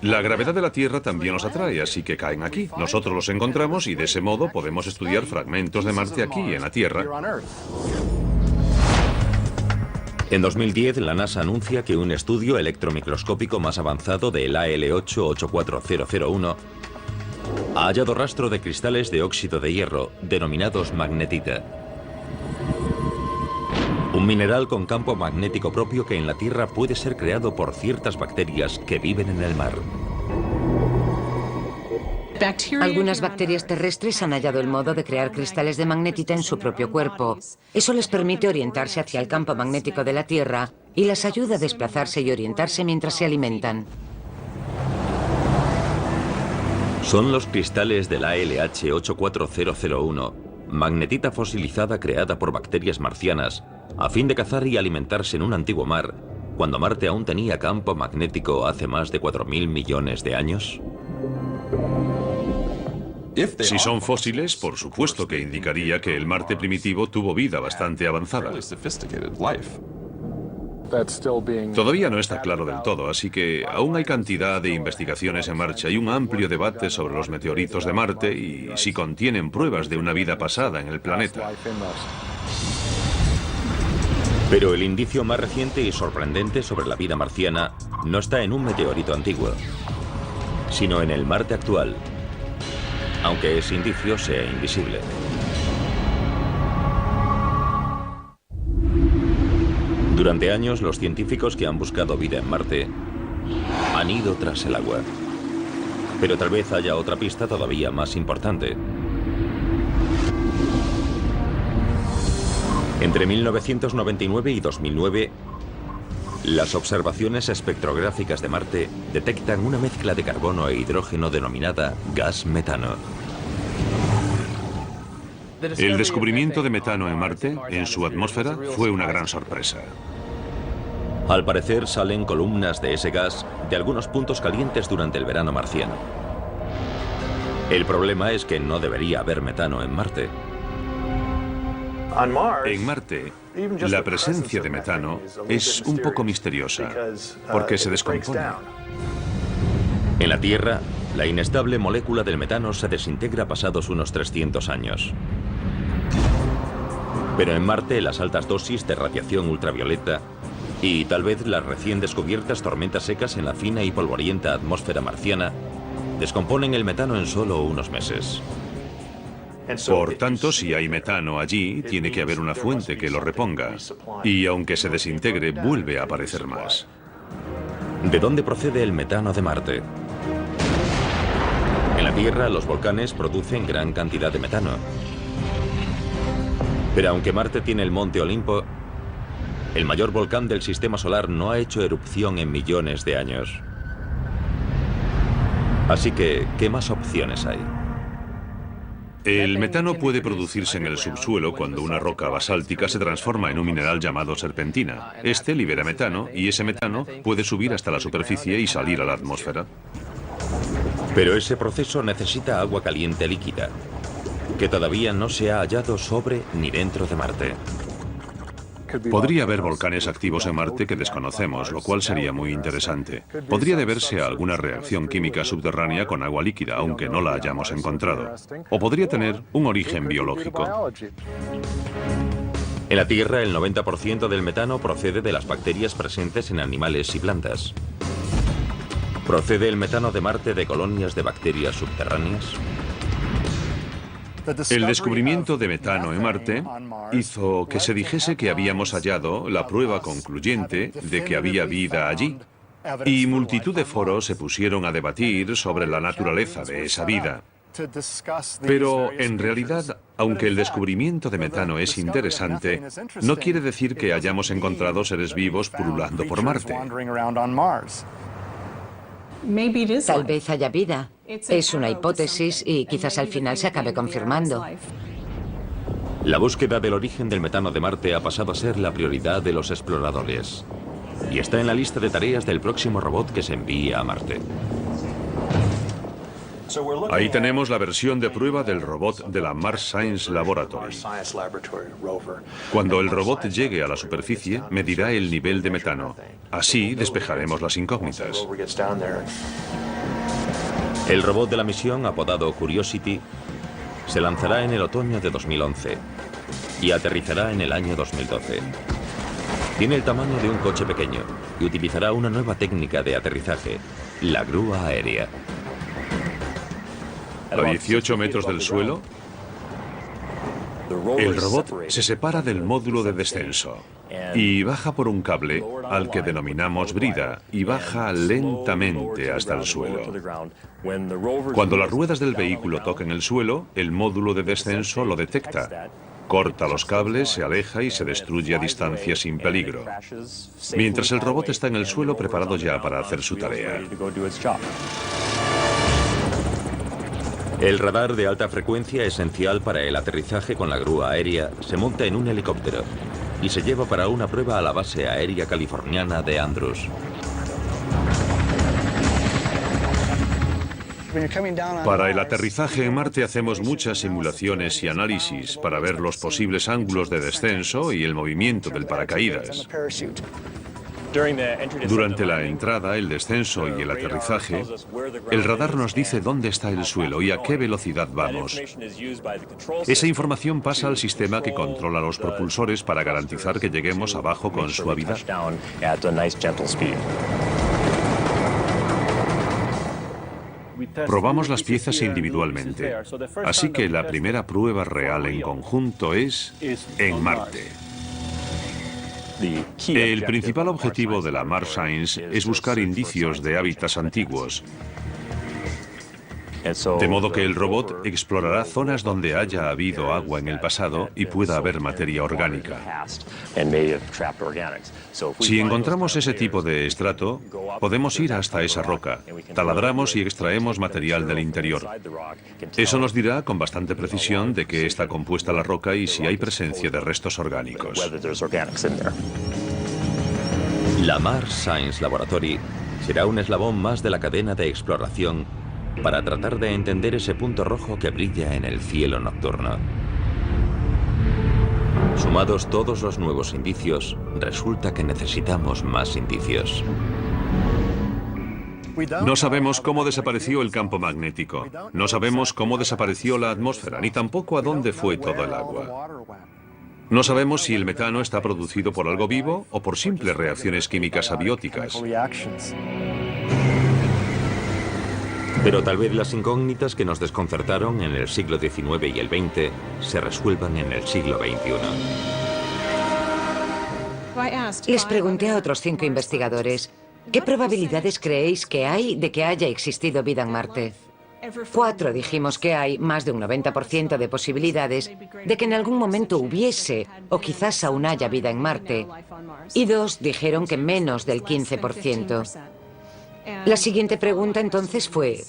Speaker 3: La gravedad de la Tierra también los atrae, así que caen aquí. Nosotros los encontramos y de ese modo podemos estudiar fragmentos de Marte aquí, en la Tierra.
Speaker 1: En 2010, la NASA anuncia que un estudio electromicroscópico más avanzado del AL8-84001 ha hallado rastro de cristales de óxido de hierro, denominados magnetita. Un mineral con campo magnético propio que en la Tierra puede ser creado por ciertas bacterias que viven en el mar.
Speaker 4: Algunas bacterias terrestres han hallado el modo de crear cristales de magnetita en su propio cuerpo. Eso les permite orientarse hacia el campo magnético de la Tierra y las ayuda a desplazarse y orientarse mientras se alimentan.
Speaker 1: Son los cristales del ALH84001, magnetita fosilizada creada por bacterias marcianas, a fin de cazar y alimentarse en un antiguo mar, cuando Marte aún tenía campo magnético hace más de 4.000 millones de años.
Speaker 3: Si son fósiles, por supuesto que indicaría que el Marte primitivo tuvo vida bastante avanzada. Todavía no está claro del todo, así que aún hay cantidad de investigaciones en marcha y un amplio debate sobre los meteoritos de Marte y si contienen pruebas de una vida pasada en el planeta.
Speaker 1: Pero el indicio más reciente y sorprendente sobre la vida marciana no está en un meteorito antiguo, sino en el Marte actual, aunque ese indicio sea invisible. Durante años, los científicos que han buscado vida en Marte han ido tras el agua. Pero tal vez haya otra pista todavía más importante. Entre 1999 y 2009, las observaciones espectrográficas de Marte detectan una mezcla de carbono e hidrógeno denominada gas metano.
Speaker 3: El descubrimiento de metano en Marte, en su atmósfera, fue una gran sorpresa.
Speaker 1: Al parecer salen columnas de ese gas de algunos puntos calientes durante el verano marciano. El problema es que no debería haber metano en Marte.
Speaker 3: En Marte, la presencia de metano es un poco misteriosa, porque se descompone.
Speaker 1: En la Tierra, la inestable molécula del metano se desintegra pasados unos 300 años. Pero en Marte, las altas dosis de radiación ultravioleta y tal vez las recién descubiertas tormentas secas en la fina y polvorienta atmósfera marciana descomponen el metano en solo unos meses.
Speaker 3: Por tanto, si hay metano allí, tiene que haber una fuente que lo reponga. Y aunque se desintegre, vuelve a aparecer más.
Speaker 1: ¿De dónde procede el metano de Marte? En la Tierra, los volcanes producen gran cantidad de metano. Pero aunque Marte tiene el Monte Olimpo, el mayor volcán del sistema solar no ha hecho erupción en millones de años. Así que, ¿qué más opciones hay?
Speaker 3: El metano puede producirse en el subsuelo cuando una roca basáltica se transforma en un mineral llamado serpentina. Este libera metano y ese metano puede subir hasta la superficie y salir a la atmósfera.
Speaker 1: Pero ese proceso necesita agua caliente líquida, que todavía no se ha hallado sobre ni dentro de Marte.
Speaker 3: Podría haber volcanes activos en Marte que desconocemos, lo cual sería muy interesante. Podría deberse a alguna reacción química subterránea con agua líquida, aunque no la hayamos encontrado. O podría tener un origen biológico.
Speaker 1: En la Tierra, el 90% del metano procede de las bacterias presentes en animales y plantas. ¿Procede el metano de Marte de colonias de bacterias subterráneas?
Speaker 3: El descubrimiento de metano en Marte hizo que se dijese que habíamos hallado la prueba concluyente de que había vida allí. Y multitud de foros se pusieron a debatir sobre la naturaleza de esa vida. Pero en realidad, aunque el descubrimiento de metano es interesante, no quiere decir que hayamos encontrado seres vivos pululando por Marte.
Speaker 4: Tal vez haya vida. Es una hipótesis y quizás al final se acabe confirmando.
Speaker 1: La búsqueda del origen del metano de Marte ha pasado a ser la prioridad de los exploradores. Y está en la lista de tareas del próximo robot que se envíe a Marte.
Speaker 3: Ahí tenemos la versión de prueba del robot de la Mars Science Laboratory. Cuando el robot llegue a la superficie, medirá el nivel de metano. Así despejaremos las incógnitas.
Speaker 1: El robot de la misión, apodado Curiosity, se lanzará en el otoño de 2011 y aterrizará en el año 2012. Tiene el tamaño de un coche pequeño y utilizará una nueva técnica de aterrizaje, la grúa aérea.
Speaker 3: A 18 metros del suelo, el robot se separa del módulo de descenso y baja por un cable al que denominamos brida y baja lentamente hasta el suelo. Cuando las ruedas del vehículo toquen el suelo, el módulo de descenso lo detecta. Corta los cables, se aleja y se destruye a distancia sin peligro, mientras el robot está en el suelo preparado ya para hacer su tarea.
Speaker 1: El radar de alta frecuencia, esencial para el aterrizaje con la grúa aérea, se monta en un helicóptero y se lleva para una prueba a la base aérea californiana de Andrews.
Speaker 3: Para el aterrizaje en Marte hacemos muchas simulaciones y análisis para ver los posibles ángulos de descenso y el movimiento del paracaídas. Durante la entrada, el descenso y el aterrizaje, el radar nos dice dónde está el suelo y a qué velocidad vamos. Esa información pasa al sistema que controla los propulsores para garantizar que lleguemos abajo con suavidad. Probamos las piezas individualmente, así que la primera prueba real en conjunto es en Marte. El principal objetivo de la Mars Science es buscar indicios de hábitats antiguos, de modo que el robot explorará zonas donde haya habido agua en el pasado y pueda haber materia orgánica. Si encontramos ese tipo de estrato, podemos ir hasta esa roca, taladramos y extraemos material del interior. Eso nos dirá con bastante precisión de qué está compuesta la roca y si hay presencia de restos orgánicos.
Speaker 1: La Mars Science Laboratory será un eslabón más de la cadena de exploración para tratar de entender ese punto rojo que brilla en el cielo nocturno. Sumados todos los nuevos indicios, resulta que necesitamos más indicios.
Speaker 3: No sabemos cómo desapareció el campo magnético, no sabemos cómo desapareció la atmósfera, ni tampoco a dónde fue todo el agua. No sabemos si el metano está producido por algo vivo o por simples reacciones químicas abióticas.
Speaker 1: Pero tal vez las incógnitas que nos desconcertaron en el siglo XIX y el XX se resuelvan en el siglo XXI.
Speaker 4: Les pregunté a otros 5 investigadores, ¿qué probabilidades creéis que hay de que haya existido vida en Marte? 4 dijimos que hay más de un 90% de posibilidades de que en algún momento hubiese o quizás aún haya vida en Marte. Y 2 dijeron que menos del 15%. La siguiente pregunta entonces fue,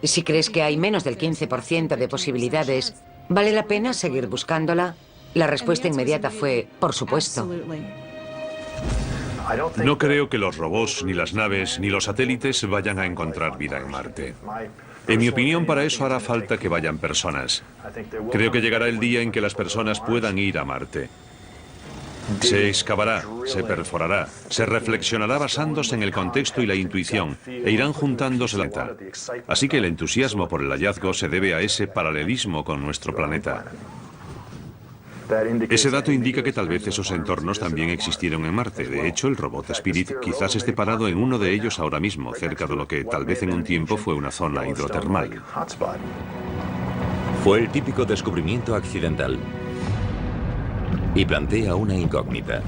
Speaker 4: si crees que hay menos del 15% de posibilidades, ¿vale la pena seguir buscándola? La respuesta inmediata fue, por supuesto.
Speaker 3: No creo que los robots, ni las naves, ni los satélites vayan a encontrar vida en Marte. En mi opinión, para eso hará falta que vayan personas. Creo que llegará el día en que las personas puedan ir a Marte. Se excavará, se perforará, se reflexionará basándose en el contexto y la intuición, e irán juntándose la neta. Así que el entusiasmo por el hallazgo se debe a ese paralelismo con nuestro planeta. Ese dato indica que tal vez esos entornos también existieron en Marte. De hecho, el robot Spirit quizás esté parado en uno de ellos ahora mismo, cerca de lo que tal vez en un tiempo fue una zona hidrotermal.
Speaker 1: Fue el típico descubrimiento accidental. Y plantea una incógnita.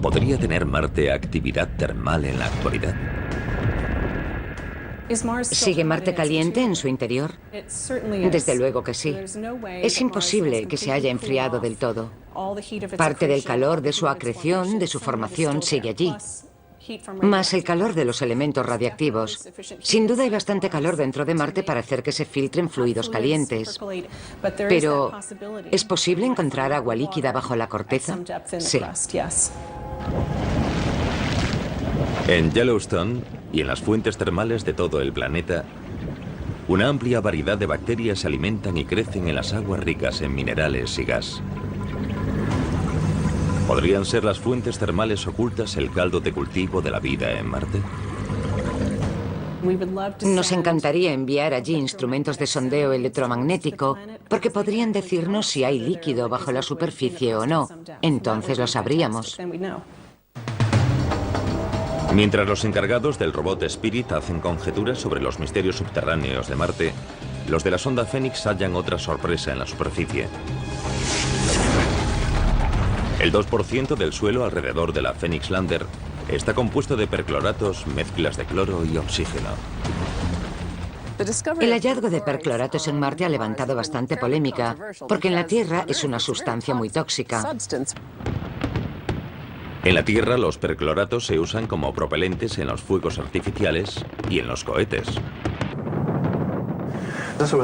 Speaker 1: ¿Podría tener Marte actividad termal en la actualidad?
Speaker 4: ¿Sigue Marte caliente en su interior? Desde luego que sí. Es imposible que se haya enfriado del todo. Parte del calor de su acreción, de su formación, sigue allí. Más el calor de los elementos radiactivos. Sin duda hay bastante calor dentro de Marte para hacer que se filtren fluidos calientes. Pero, ¿es posible encontrar agua líquida bajo la corteza? Sí.
Speaker 1: En Yellowstone y en las fuentes termales de todo el planeta, Una amplia variedad de bacterias se alimentan y crecen en las aguas ricas en minerales y gas. ¿Podrían ser las fuentes termales ocultas el caldo de cultivo de la vida en Marte?
Speaker 4: Nos encantaría enviar allí instrumentos de sondeo electromagnético, porque podrían decirnos si hay líquido bajo la superficie o no. Entonces lo sabríamos.
Speaker 1: Mientras los encargados del robot Spirit hacen conjeturas sobre los misterios subterráneos de Marte, los de la sonda Phoenix hallan otra sorpresa en la superficie. El 2% del suelo alrededor de la Phoenix Lander está compuesto de percloratos, mezclas de cloro y oxígeno.
Speaker 4: El hallazgo de percloratos en Marte ha levantado bastante polémica, porque en la Tierra es una sustancia muy tóxica.
Speaker 1: En la Tierra, los percloratos se usan como propelentes en los fuegos artificiales y en los cohetes.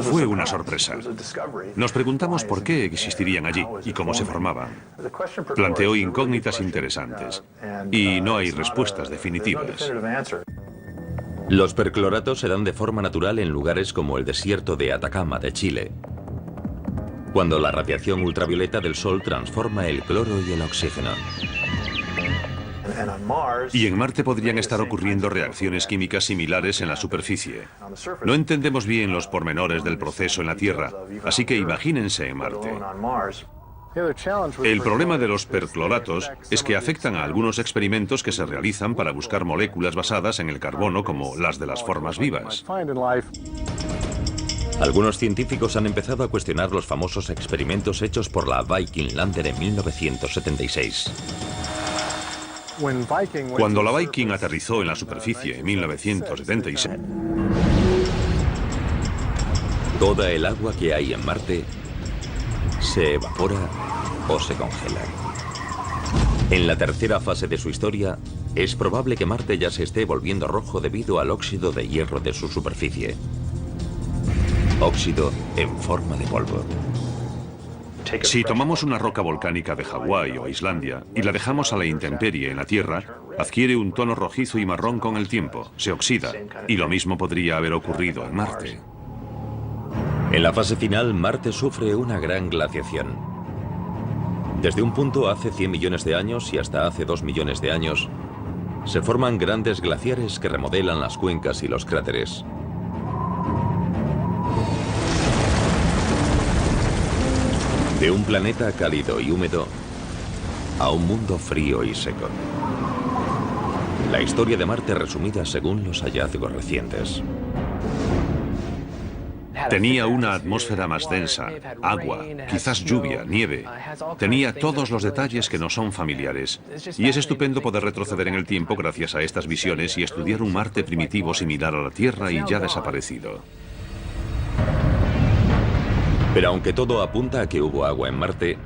Speaker 3: Fue una sorpresa. Nos preguntamos por qué existirían allí y cómo se formaban. Planteó incógnitas interesantes y no hay respuestas definitivas.
Speaker 1: Los percloratos se dan de forma natural en lugares como el desierto de Atacama de Chile, cuando la radiación ultravioleta del Sol transforma el cloro y el oxígeno.
Speaker 3: Y en Marte podrían estar ocurriendo reacciones químicas similares en la superficie. No entendemos bien los pormenores del proceso en la Tierra, así que imagínense en Marte. El problema de los percloratos es que afectan a algunos experimentos que se realizan para buscar moléculas basadas en el carbono como las de las formas vivas.
Speaker 1: Algunos científicos han empezado a cuestionar los famosos experimentos hechos por la Viking Lander en 1976.
Speaker 3: Cuando la Viking aterrizó en la superficie en 1976,
Speaker 1: toda el agua que hay en Marte se evapora o se congela. En la tercera fase de su historia, es probable que Marte ya se esté volviendo rojo debido al óxido de hierro de su superficie. Óxido en forma de polvo.
Speaker 3: Si tomamos una roca volcánica de Hawái o Islandia y la dejamos a la intemperie en la Tierra, adquiere un tono rojizo y marrón con el tiempo, se oxida, y lo mismo podría haber ocurrido en Marte.
Speaker 1: En la fase final, Marte sufre una gran glaciación. Desde un punto hace 100 millones de años y hasta hace 2 millones de años, se forman grandes glaciares que remodelan las cuencas y los cráteres. De un planeta cálido y húmedo a un mundo frío y seco. La historia de Marte resumida según los hallazgos recientes.
Speaker 3: Tenía una atmósfera más densa, agua, quizás lluvia, nieve. Tenía todos los detalles que nos son familiares. Y es estupendo poder retroceder en el tiempo gracias a estas visiones y estudiar un Marte primitivo similar a la Tierra y ya desaparecido.
Speaker 1: Pero aunque todo apunta a que hubo agua en Marte,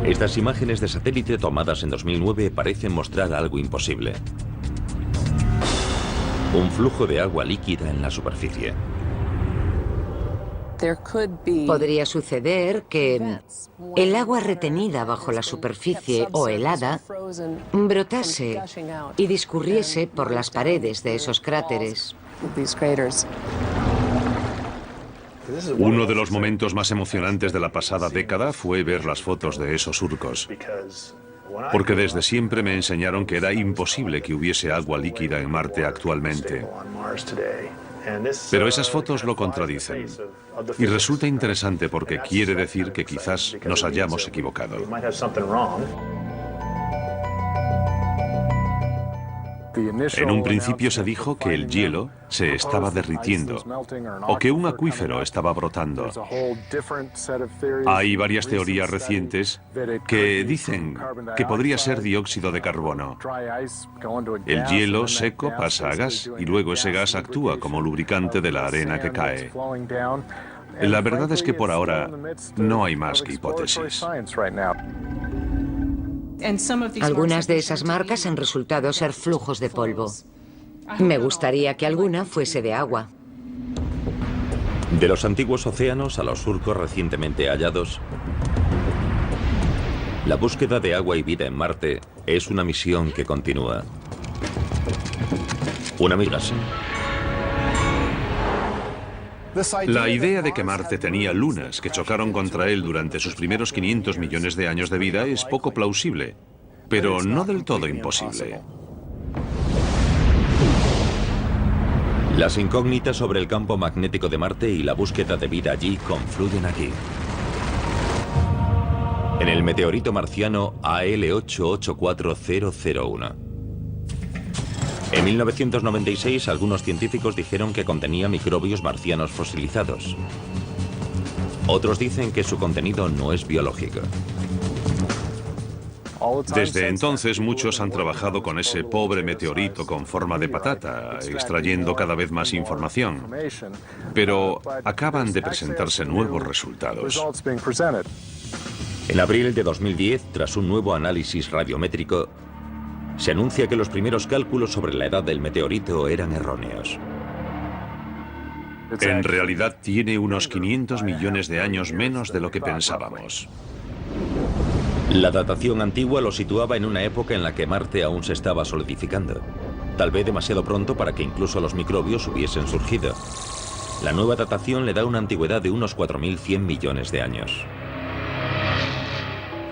Speaker 1: estas imágenes de satélite tomadas en 2009 parecen mostrar algo imposible. Un flujo de agua líquida en la superficie.
Speaker 4: Podría suceder que el agua retenida bajo la superficie o helada brotase y discurriese por las paredes de esos cráteres.
Speaker 3: Uno de los momentos más emocionantes de la pasada década fue ver las fotos de esos surcos. Porque desde siempre me enseñaron que era imposible que hubiese agua líquida en Marte actualmente. Pero esas fotos lo contradicen. Y resulta interesante porque quiere decir que quizás nos hayamos equivocado. En un principio se dijo que el hielo se estaba derritiendo o que un acuífero estaba brotando. Hay varias teorías recientes que dicen que podría ser dióxido de carbono. El hielo seco pasa a gas y luego ese gas actúa como lubricante de la arena que cae. La verdad es que por ahora no hay más que hipótesis.
Speaker 4: Algunas de esas marcas han resultado ser flujos de polvo. Me gustaría que alguna fuese de agua.
Speaker 1: De los antiguos océanos a los surcos recientemente hallados, la búsqueda de agua y vida en Marte es una misión que continúa. Una migración.
Speaker 3: La idea de que Marte tenía lunas que chocaron contra él durante sus primeros 500 millones de años de vida es poco plausible, pero no del todo imposible.
Speaker 1: Las incógnitas sobre el campo magnético de Marte y la búsqueda de vida allí confluyen aquí. En el meteorito marciano AL884001. En 1996, algunos científicos dijeron que contenía microbios marcianos fosilizados. Otros dicen que su contenido no es biológico.
Speaker 3: Desde entonces muchos han trabajado con ese pobre meteorito con forma de patata, extrayendo cada vez más información. Pero acaban de presentarse nuevos resultados.
Speaker 1: En abril de 2010, tras un nuevo análisis radiométrico, se anuncia que los primeros cálculos sobre la edad del meteorito eran erróneos.
Speaker 3: En realidad tiene unos 500 millones de años menos de lo que pensábamos.
Speaker 1: La datación antigua lo situaba en una época en la que Marte aún se estaba solidificando. Tal vez demasiado pronto para que incluso los microbios hubiesen surgido. La nueva datación le da una antigüedad de unos 4.100 millones de años.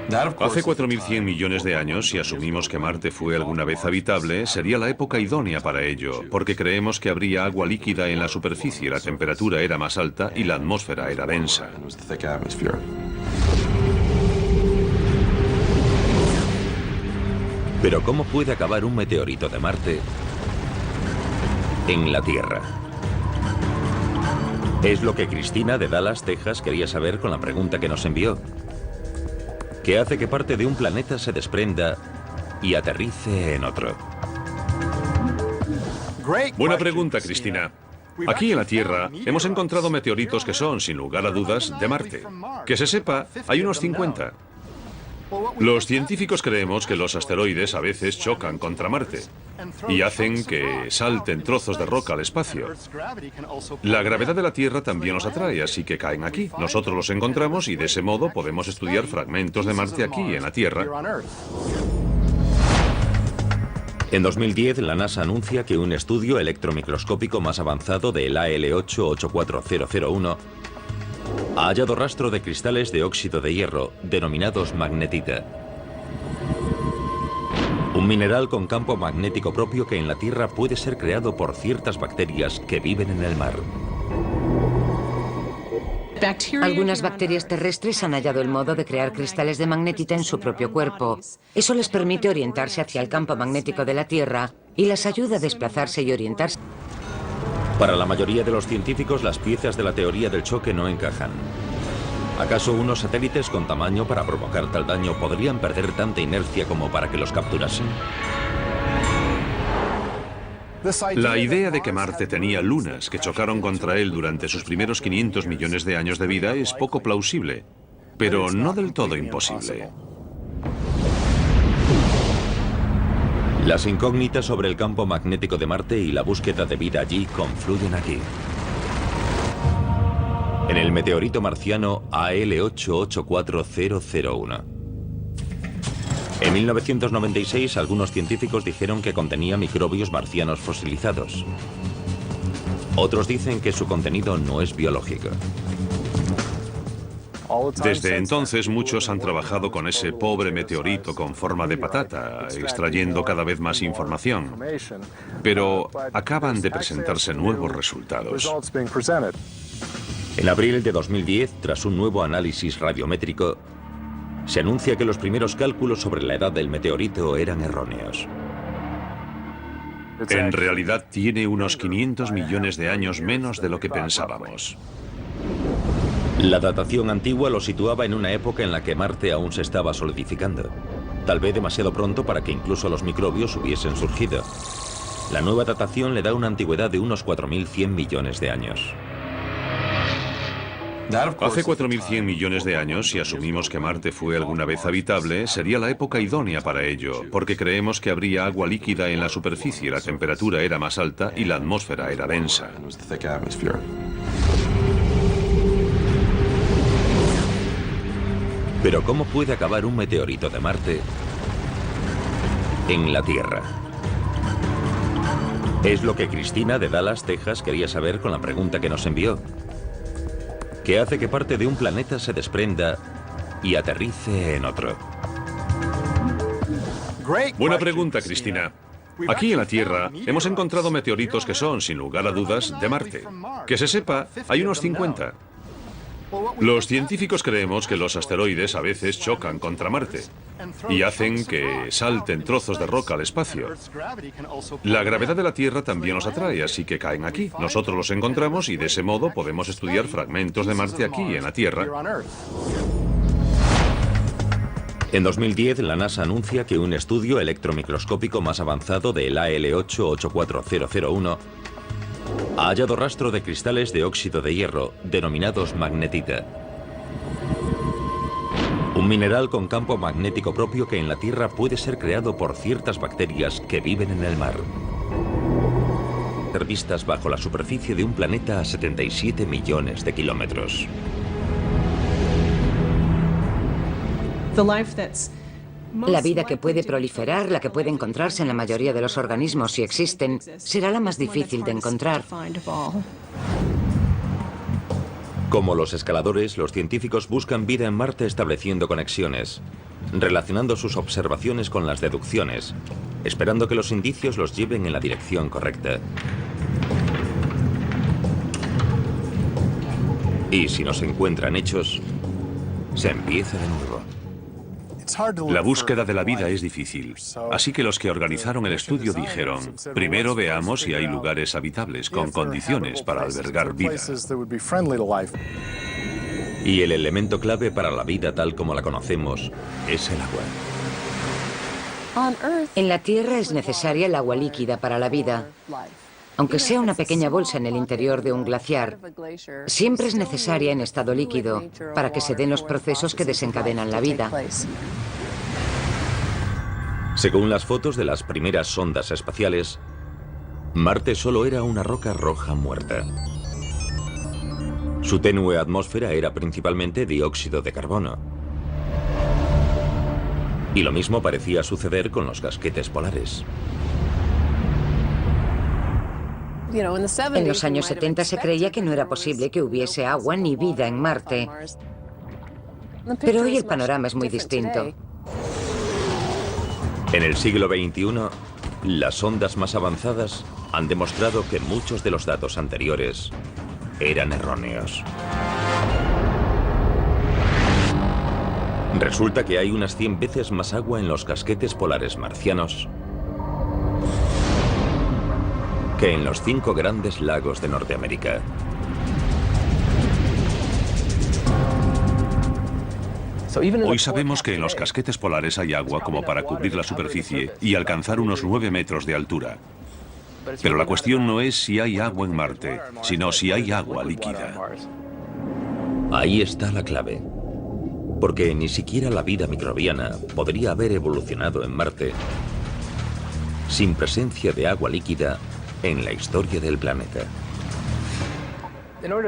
Speaker 3: Hace 4.100 millones de años, si asumimos que Marte fue alguna vez habitable, sería la época idónea para ello, porque creemos que habría agua líquida en la superficie, la temperatura era más alta y la atmósfera era densa.
Speaker 1: Pero ¿cómo puede acabar un meteorito de Marte en la Tierra? Es lo que Cristina de Dallas, Texas, quería saber con la pregunta que nos envió. ¿Qué hace que parte de un planeta se desprenda y aterrice en otro?
Speaker 3: Buena pregunta, Cristina. Aquí en la Tierra hemos encontrado meteoritos que son, sin lugar a dudas, de Marte. Que se sepa, hay unos 50. Los científicos creemos que los asteroides a veces chocan contra Marte y hacen que salten trozos de roca al espacio. La gravedad de la Tierra también los atrae, así que caen aquí. Nosotros los encontramos y de ese modo podemos estudiar fragmentos de Marte aquí en la Tierra.
Speaker 1: En 2010, la NASA anuncia que un estudio electromicroscópico más avanzado del AL884001 ha hallado rastro de cristales de óxido de hierro, denominados magnetita. Un mineral con campo magnético propio que en la Tierra puede ser creado por ciertas bacterias que viven en el mar.
Speaker 4: Algunas bacterias terrestres han hallado el modo de crear cristales de magnetita en su propio cuerpo. Eso les permite orientarse hacia el campo magnético de la Tierra y las ayuda a desplazarse y orientarse.
Speaker 1: Para la mayoría de los científicos, las piezas de la teoría del choque no encajan. ¿Acaso unos satélites con tamaño para provocar tal daño podrían perder tanta inercia como para que los capturasen?
Speaker 3: La idea de que Marte tenía lunas que chocaron contra él durante sus primeros 500 millones de años de vida es poco plausible, pero no del todo imposible.
Speaker 1: Las incógnitas sobre el campo magnético de Marte y la búsqueda de vida allí confluyen aquí. En el meteorito marciano AL884001. En 1996, algunos científicos dijeron que contenía microbios marcianos fosilizados. Otros dicen que su contenido no es biológico.
Speaker 3: Desde entonces muchos han trabajado con ese pobre meteorito con forma de patata, extrayendo cada vez más información. Pero acaban de presentarse nuevos resultados.
Speaker 1: En abril de 2010, tras un nuevo análisis radiométrico, se anuncia que los primeros cálculos sobre la edad del meteorito eran erróneos.
Speaker 3: En realidad tiene unos 500 millones de años menos de lo que pensábamos.
Speaker 1: La datación antigua lo situaba en una época en la que Marte aún se estaba solidificando. Tal vez demasiado pronto para que incluso los microbios hubiesen surgido. La nueva datación le da una antigüedad de unos 4.100 millones de años.
Speaker 3: Hace 4.100 millones de años, si asumimos que Marte fue alguna vez habitable, sería la época idónea para ello, porque creemos que habría agua líquida en la superficie, la temperatura era más alta y la atmósfera era densa.
Speaker 1: Pero ¿cómo puede acabar un meteorito de Marte en la Tierra? Es lo que Cristina de Dallas, Texas, quería saber con la pregunta que nos envió. que hace que parte de un planeta se desprenda y aterrice en otro.
Speaker 3: Buena pregunta, Cristina. Aquí en la Tierra hemos encontrado meteoritos que son, sin lugar a dudas, de Marte. Que se sepa, hay unos 50. Los científicos creemos que los asteroides a veces chocan contra Marte y hacen que salten trozos de roca al espacio. La gravedad de la Tierra también los atrae, así que caen aquí. Nosotros los encontramos y de ese modo podemos estudiar fragmentos de Marte aquí en la Tierra.
Speaker 1: En 2010, la NASA anuncia que un estudio electromicroscópico más avanzado del AL8-84001 ha hallado rastro de cristales de óxido de hierro, denominados magnetita. Un mineral con campo magnético propio que en la Tierra puede ser creado por ciertas bacterias que viven en el mar. Ser vistas bajo la superficie de un planeta a 77 millones de kilómetros.
Speaker 4: La vida que puede proliferar, la que puede encontrarse en la mayoría de los organismos si existen, será la más difícil de encontrar.
Speaker 1: Como los escaladores, los científicos buscan vida en Marte estableciendo conexiones, relacionando sus observaciones con las deducciones, esperando que los indicios los lleven en la dirección correcta. Y si no se encuentran hechos, se empieza de nuevo.
Speaker 3: La búsqueda de la vida es difícil, así que los que organizaron el estudio dijeron, primero veamos si hay lugares habitables con condiciones para albergar vida.
Speaker 1: Y el elemento clave para la vida tal como la conocemos es el agua.
Speaker 4: En la Tierra es necesaria el agua líquida para la vida. Aunque sea una pequeña bolsa en el interior de un glaciar, siempre es necesaria en estado líquido para que se den los procesos que desencadenan la vida.
Speaker 1: Según las fotos de las primeras sondas espaciales, Marte solo era una roca roja muerta. Su tenue atmósfera era principalmente dióxido de carbono. Y lo mismo parecía suceder con los casquetes polares.
Speaker 4: En los años 70 se creía que no era posible que hubiese agua ni vida en Marte. Pero hoy el panorama es muy distinto.
Speaker 1: En el siglo XXI, las sondas más avanzadas han demostrado que muchos de los datos anteriores eran erróneos. Resulta que hay unas 100 veces más agua en los casquetes polares marcianos que en los 5 grandes lagos de Norteamérica.
Speaker 3: Hoy sabemos que en los casquetes polares hay agua como para cubrir la superficie y alcanzar unos 9 metros de altura. Pero la cuestión no es si hay agua en Marte, sino si hay agua líquida.
Speaker 1: Ahí está la clave. Porque ni siquiera la vida microbiana podría haber evolucionado en Marte sin presencia de agua líquida en la historia del planeta.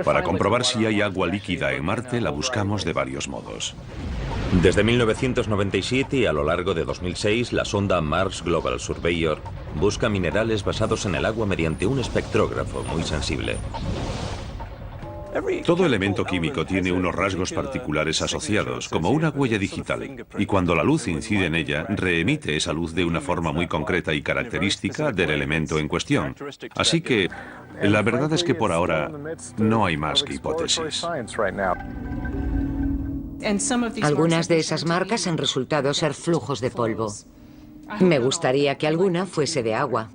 Speaker 3: Para comprobar si hay agua líquida en Marte, la buscamos de varios modos.
Speaker 1: Desde 1997 y a lo largo de 2006, la sonda Mars Global Surveyor busca minerales basados en el agua mediante un espectrógrafo muy sensible.
Speaker 3: Todo elemento químico tiene unos rasgos particulares asociados, como una huella digital, y cuando la luz incide en ella, reemite esa luz de una forma muy concreta y característica del elemento en cuestión. Así que, la verdad es que por ahora no hay más que hipótesis.
Speaker 4: Algunas de esas marcas han resultado ser flujos de polvo. Me gustaría que alguna fuese de agua.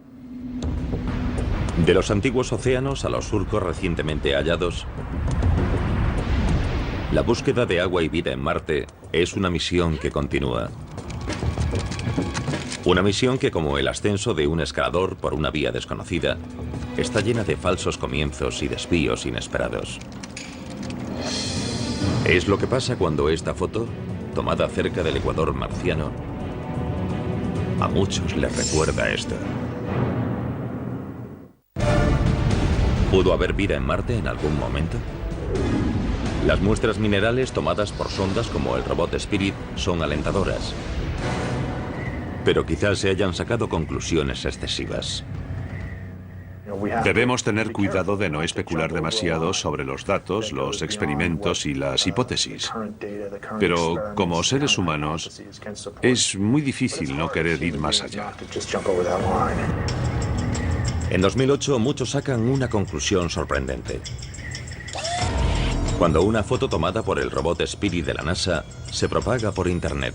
Speaker 1: De los antiguos océanos a los surcos recientemente hallados, la búsqueda de agua y vida en Marte es una misión que continúa. Una misión que, como el ascenso de un escalador por una vía desconocida, está llena de falsos comienzos y desvíos inesperados. Es lo que pasa cuando esta foto, tomada cerca del ecuador marciano, a muchos les recuerda esto. ¿Pudo haber vida en Marte en algún momento? Las muestras minerales tomadas por sondas como el robot Spirit son alentadoras. Pero quizás se hayan sacado conclusiones excesivas.
Speaker 3: Debemos tener cuidado de no especular demasiado sobre los datos, los experimentos y las hipótesis. Pero como seres humanos, es muy difícil no querer ir más allá.
Speaker 1: En 2008, muchos sacan una conclusión sorprendente. Cuando una foto tomada por el robot Spirit de la NASA se propaga por Internet.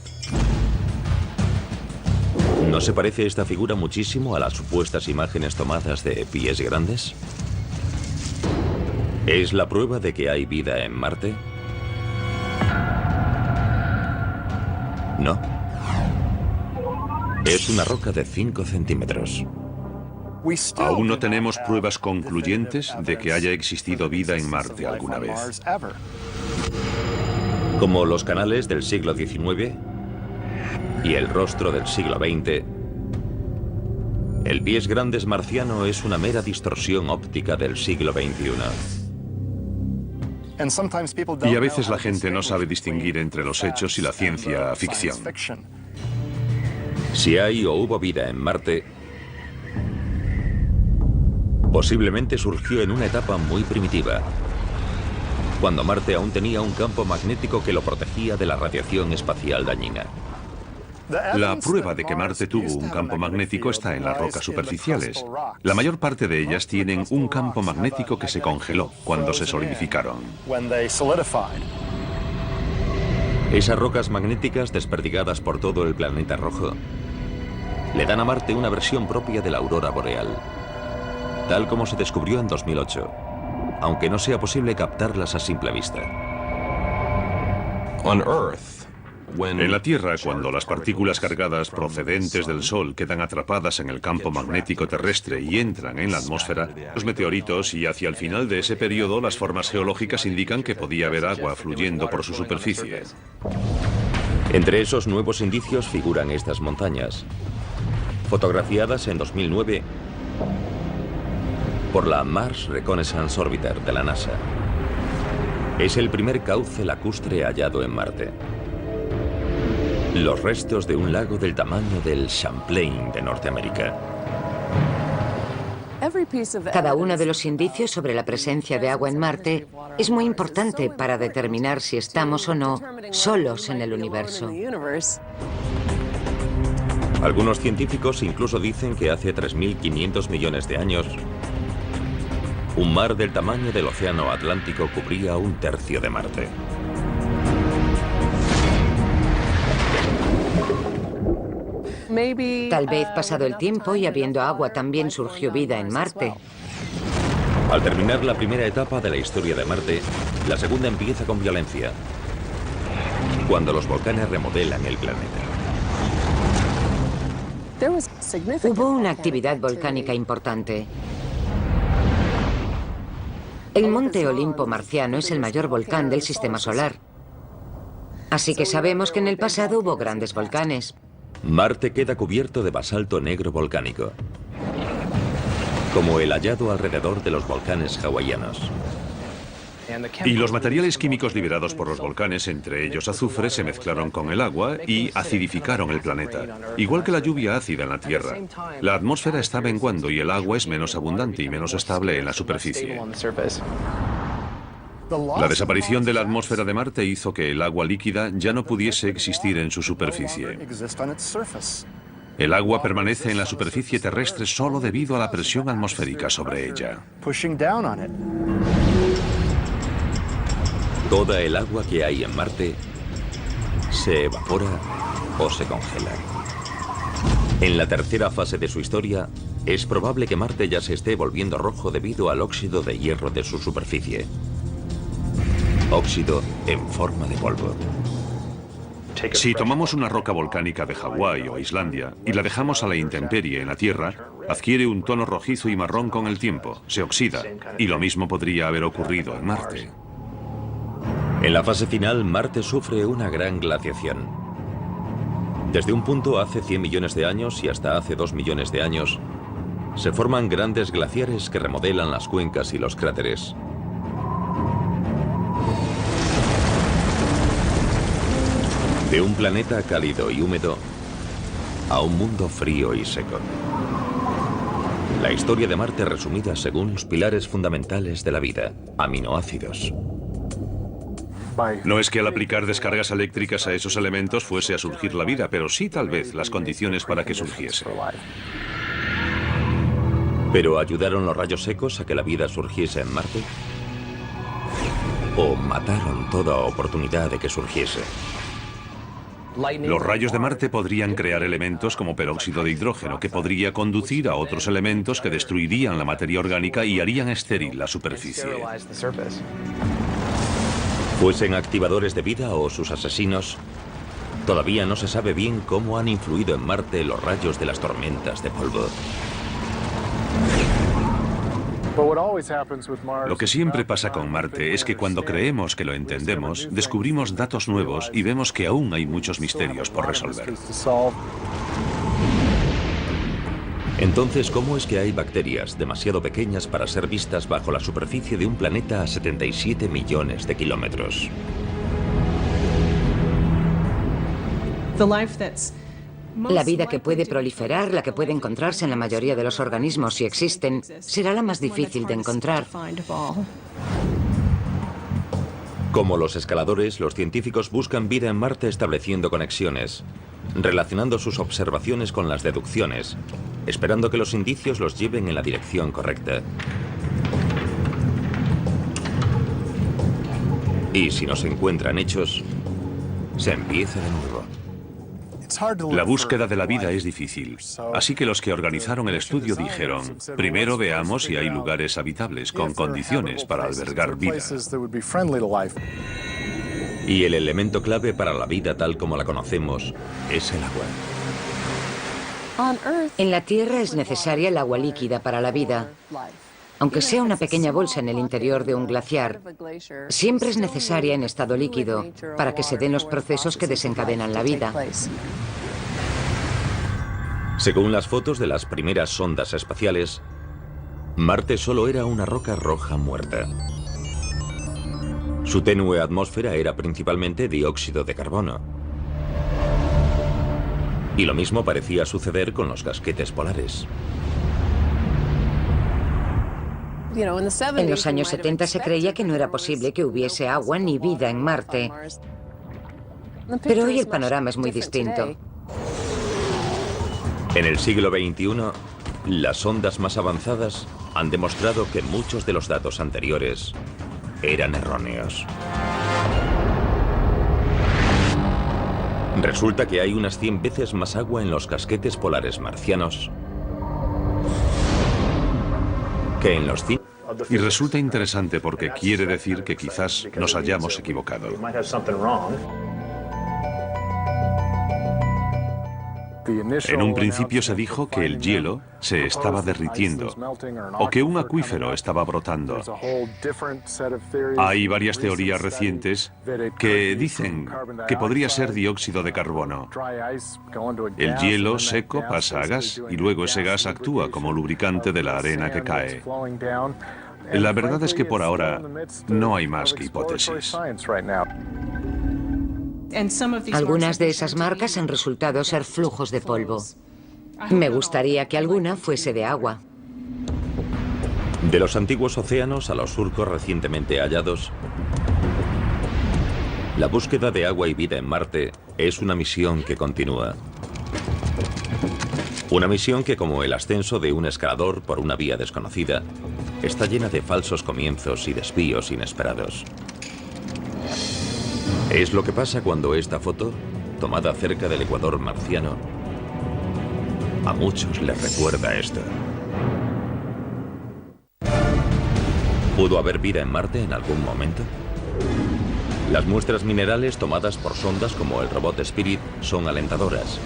Speaker 1: ¿No se parece esta figura muchísimo a las supuestas imágenes tomadas de pies grandes? ¿Es la prueba de que hay vida en Marte? No. Es una roca de 5 centímetros.
Speaker 3: Aún no tenemos pruebas concluyentes de que haya existido vida en Marte alguna vez.
Speaker 1: Como los canales del siglo XIX y el rostro del siglo XX, el pies grandes marciano es una mera distorsión óptica del siglo XXI.
Speaker 3: Y a veces la gente no sabe distinguir entre los hechos y la ciencia ficción.
Speaker 1: Si hay o hubo vida en Marte, posiblemente surgió en una etapa muy primitiva, cuando Marte aún tenía un campo magnético que lo protegía de la radiación espacial dañina.
Speaker 3: La prueba de que Marte tuvo un campo magnético está en las rocas superficiales. La mayor parte de ellas tienen un campo magnético que se congeló cuando se solidificaron.
Speaker 1: Esas rocas magnéticas desperdigadas por todo el planeta rojo le dan a Marte una versión propia de la aurora boreal, tal como se descubrió en 2008, aunque no sea posible captarlas a simple vista.
Speaker 3: En la Tierra, cuando las partículas cargadas procedentes del Sol quedan atrapadas en el campo magnético terrestre y entran en la atmósfera, los meteoritos y hacia el final de ese periodo las formas geológicas indican que podía haber agua fluyendo por su superficie.
Speaker 1: Entre esos nuevos indicios figuran estas montañas, fotografiadas en 2009 por la Mars Reconnaissance Orbiter de la NASA. Es el primer cauce lacustre hallado en Marte. Los restos de un lago del tamaño del Champlain de Norteamérica.
Speaker 4: Cada uno de los indicios sobre la presencia de agua en Marte es muy importante para determinar si estamos o no solos en el universo.
Speaker 1: Algunos científicos incluso dicen que hace 3.500 millones de años, un mar del tamaño del océano Atlántico cubría un tercio de Marte.
Speaker 4: Tal vez pasado el tiempo y habiendo agua también surgió vida en Marte.
Speaker 1: Al terminar la primera etapa de la historia de Marte, la segunda empieza con violencia, cuando los volcanes remodelan el planeta.
Speaker 4: Hubo una actividad volcánica importante. El Monte Olimpo marciano es el mayor volcán del sistema solar. Así que sabemos que en el pasado hubo grandes volcanes.
Speaker 1: Marte queda cubierto de basalto negro volcánico, como el hallado alrededor de los volcanes hawaianos.
Speaker 3: Y los materiales químicos liberados por los volcanes, entre ellos azufre, se mezclaron con el agua y acidificaron el planeta. Igual que la lluvia ácida en la Tierra. La atmósfera está menguando y el agua es menos abundante y menos estable en la superficie. La desaparición de la atmósfera de Marte hizo que el agua líquida ya no pudiese existir en su superficie. El agua permanece en la superficie terrestre solo debido a la presión atmosférica sobre ella.
Speaker 1: Toda el agua que hay en Marte se evapora o se congela. En la tercera fase de su historia, es probable que Marte ya se esté volviendo rojo debido al óxido de hierro de su superficie. Óxido en forma de polvo.
Speaker 3: Si tomamos una roca volcánica de Hawái o Islandia y la dejamos a la intemperie en la Tierra, adquiere un tono rojizo y marrón con el tiempo, se oxida, y lo mismo podría haber ocurrido en Marte.
Speaker 1: En la fase final, Marte sufre una gran glaciación. Desde un punto hace 100 millones de años y hasta hace 2 millones de años, se forman grandes glaciares que remodelan las cuencas y los cráteres. De un planeta cálido y húmedo a un mundo frío y seco. La historia de Marte resumida según los pilares fundamentales de la vida, aminoácidos.
Speaker 3: No es que al aplicar descargas eléctricas a esos elementos fuese a surgir la vida, pero sí tal vez las condiciones para que surgiese.
Speaker 1: ¿Pero ayudaron los rayos secos a que la vida surgiese en Marte? ¿O mataron toda oportunidad de que surgiese?
Speaker 3: Los rayos de Marte podrían crear elementos como peróxido de hidrógeno, que podría conducir a otros elementos que destruirían la materia orgánica y harían estéril la superficie.
Speaker 1: Fuesen activadores de vida o sus asesinos, todavía no se sabe bien cómo han influido en Marte los rayos de las tormentas de polvo.
Speaker 3: Lo que siempre pasa con Marte es que cuando creemos que lo entendemos, descubrimos datos nuevos y vemos que aún hay muchos misterios por resolver.
Speaker 1: Entonces, ¿cómo es que hay bacterias demasiado pequeñas para ser vistas bajo la superficie de un planeta a 77 millones de kilómetros?
Speaker 4: La vida que puede proliferar, la que puede encontrarse en la mayoría de los organismos si existen, será la más difícil de encontrar.
Speaker 1: Como los escaladores, los científicos buscan vida en Marte estableciendo conexiones, relacionando sus observaciones con las deducciones, esperando que los indicios los lleven en la dirección correcta. Y si no se encuentran hechos, se empieza de nuevo.
Speaker 3: La búsqueda de la vida es difícil, así que los que organizaron el estudio dijeron, primero veamos si hay lugares habitables con condiciones para albergar vida.
Speaker 1: Y el elemento clave para la vida tal como la conocemos es el agua.
Speaker 4: En la Tierra es necesaria el agua líquida para la vida. Aunque sea una pequeña bolsa en el interior de un glaciar, siempre es necesaria en estado líquido para que se den los procesos que desencadenan la vida.
Speaker 1: Según las fotos de las primeras sondas espaciales, Marte solo era una roca roja muerta. Su tenue atmósfera era principalmente dióxido de carbono. Y lo mismo parecía suceder con los casquetes polares.
Speaker 4: En los años 70 se creía que no era posible que hubiese agua ni vida en Marte. Pero hoy el panorama es muy distinto.
Speaker 1: En el siglo XXI, las sondas más avanzadas han demostrado que muchos de los datos anteriores eran erróneos. Resulta que hay unas 100 veces más agua en los casquetes polares marcianos que en los 100.
Speaker 3: Y resulta interesante porque quiere decir que quizás nos hayamos equivocado. En un principio se dijo que el hielo se estaba derritiendo o que un acuífero estaba brotando. Hay varias teorías recientes que dicen que podría ser dióxido de carbono. El hielo seco pasa a gas y luego ese gas actúa como lubricante de la arena que cae. La verdad es que por ahora no hay más que hipótesis.
Speaker 4: Algunas de esas marcas han resultado ser flujos de polvo. Me gustaría que alguna fuese de agua.
Speaker 1: De los antiguos océanos a los surcos recientemente hallados, la búsqueda de agua y vida en Marte es una misión que continúa. Una misión que, como el ascenso de un escalador por una vía desconocida, está llena de falsos comienzos y desvíos inesperados. Es lo que pasa cuando esta foto, tomada cerca del ecuador marciano, a muchos les recuerda esto. ¿Pudo haber vida en Marte en algún momento? Las muestras minerales tomadas por sondas como el robot Spirit son alentadoras.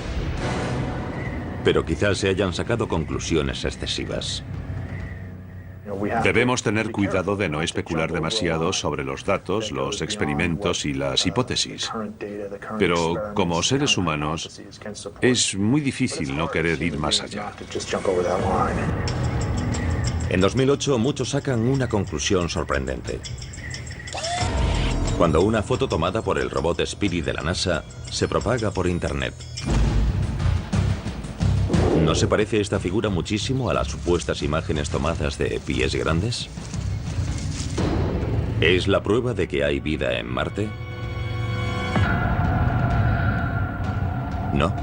Speaker 1: Pero quizás se hayan sacado conclusiones excesivas.
Speaker 3: Debemos tener cuidado de no especular demasiado sobre los datos, los experimentos y las hipótesis. Pero como seres humanos, es muy difícil no querer ir más allá.
Speaker 1: En 2008 muchos sacan una conclusión sorprendente. Cuando una foto tomada por el robot Spirit de la NASA se propaga por Internet. ¿No se parece esta figura muchísimo a las supuestas imágenes tomadas de pies grandes? ¿Es la prueba de que hay vida en Marte? No.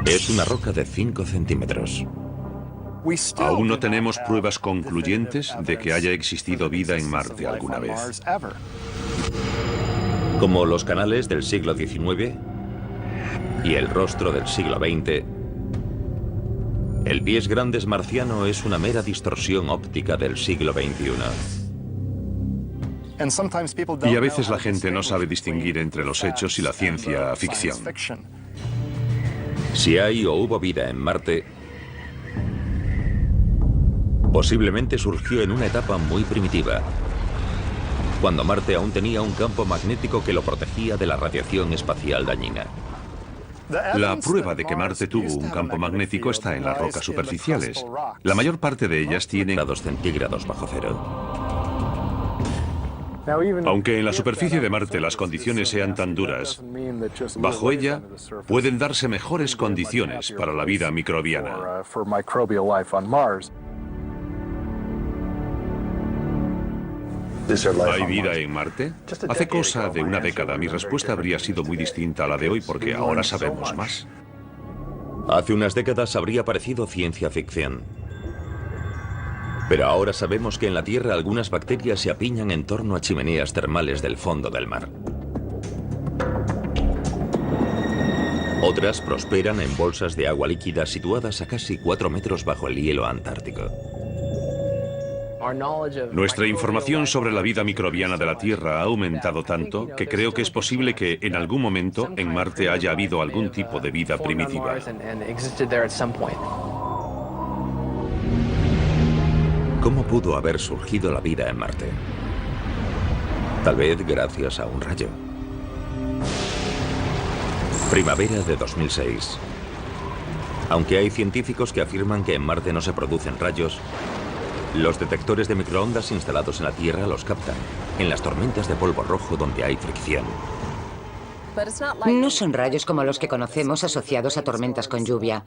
Speaker 1: Es una roca de 5 centímetros.
Speaker 3: Aún no tenemos pruebas concluyentes de que haya existido vida en Marte alguna vez.
Speaker 1: Como los canales del siglo XIX y el rostro del siglo XX, el pies grandes marciano es una mera distorsión óptica del siglo XXI.
Speaker 3: Y a veces la gente no sabe distinguir entre los hechos y la ciencia ficción.
Speaker 1: Si hay o hubo vida en Marte, posiblemente surgió en una etapa muy primitiva, cuando Marte aún tenía un campo magnético que lo protegía de la radiación espacial dañina.
Speaker 3: La prueba de que Marte tuvo un campo magnético está en las rocas superficiales. La mayor parte de ellas tienen
Speaker 1: grados centígrados bajo cero.
Speaker 3: Aunque en la superficie de Marte las condiciones sean tan duras, bajo ella pueden darse mejores condiciones para la vida microbiana. ¿Hay vida en Marte? Hace cosa de una década mi respuesta habría sido muy distinta a la de hoy porque ahora sabemos más.
Speaker 1: Hace unas décadas habría parecido ciencia ficción. Pero ahora sabemos que en la Tierra algunas bacterias se apiñan en torno a chimeneas termales del fondo del mar. Otras prosperan en bolsas de agua líquida situadas a casi 4 metros bajo el hielo antártico.
Speaker 3: Nuestra información sobre la vida microbiana de la Tierra ha aumentado tanto que creo que es posible que en algún momento en Marte haya habido algún tipo de vida primitiva.
Speaker 1: ¿Cómo pudo haber surgido la vida en Marte? Tal vez gracias a un rayo. Primavera de 2006. Aunque hay científicos que afirman que en Marte no se producen rayos, los detectores de microondas instalados en la Tierra los captan, en las tormentas de polvo rojo donde hay fricción.
Speaker 4: No son rayos como los que conocemos asociados a tormentas con lluvia.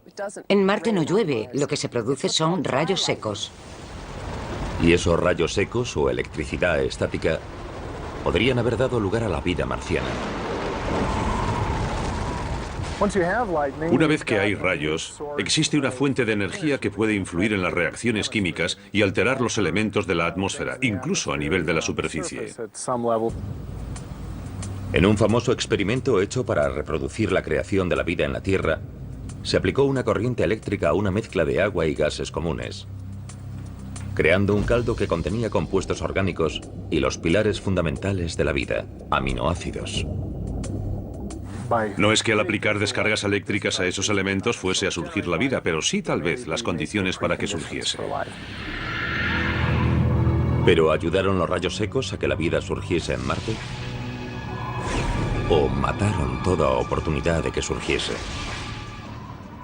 Speaker 4: En Marte no llueve, lo que se produce son rayos secos.
Speaker 1: Y esos rayos secos o electricidad estática podrían haber dado lugar a la vida marciana.
Speaker 3: Una vez que hay rayos, existe una fuente de energía que puede influir en las reacciones químicas y alterar los elementos de la atmósfera, incluso a nivel de la superficie.
Speaker 1: En un famoso experimento hecho para reproducir la creación de la vida en la Tierra, se aplicó una corriente eléctrica a una mezcla de agua y gases comunes, creando un caldo que contenía compuestos orgánicos y los pilares fundamentales de la vida, aminoácidos.
Speaker 3: No es que al aplicar descargas eléctricas a esos elementos fuese a surgir la vida, pero sí tal vez las condiciones para que surgiese.
Speaker 1: ¿Pero ayudaron los rayos secos a que la vida surgiese en Marte? ¿O mataron toda oportunidad de que surgiese?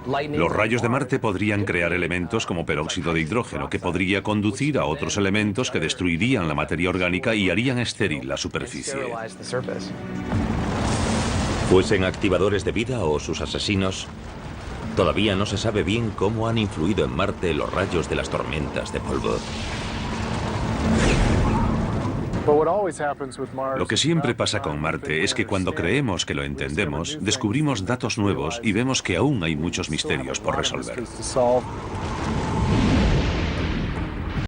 Speaker 3: Los rayos de Marte podrían crear elementos como peróxido de hidrógeno, que podría conducir a otros elementos que destruirían la materia orgánica y harían estéril la superficie.
Speaker 1: Fuesen activadores de vida o sus asesinos, todavía no se sabe bien cómo han influido en Marte los rayos de las tormentas de polvo.
Speaker 3: Lo que siempre pasa con Marte es que cuando creemos que lo entendemos, descubrimos datos nuevos y vemos que aún hay muchos misterios por resolver.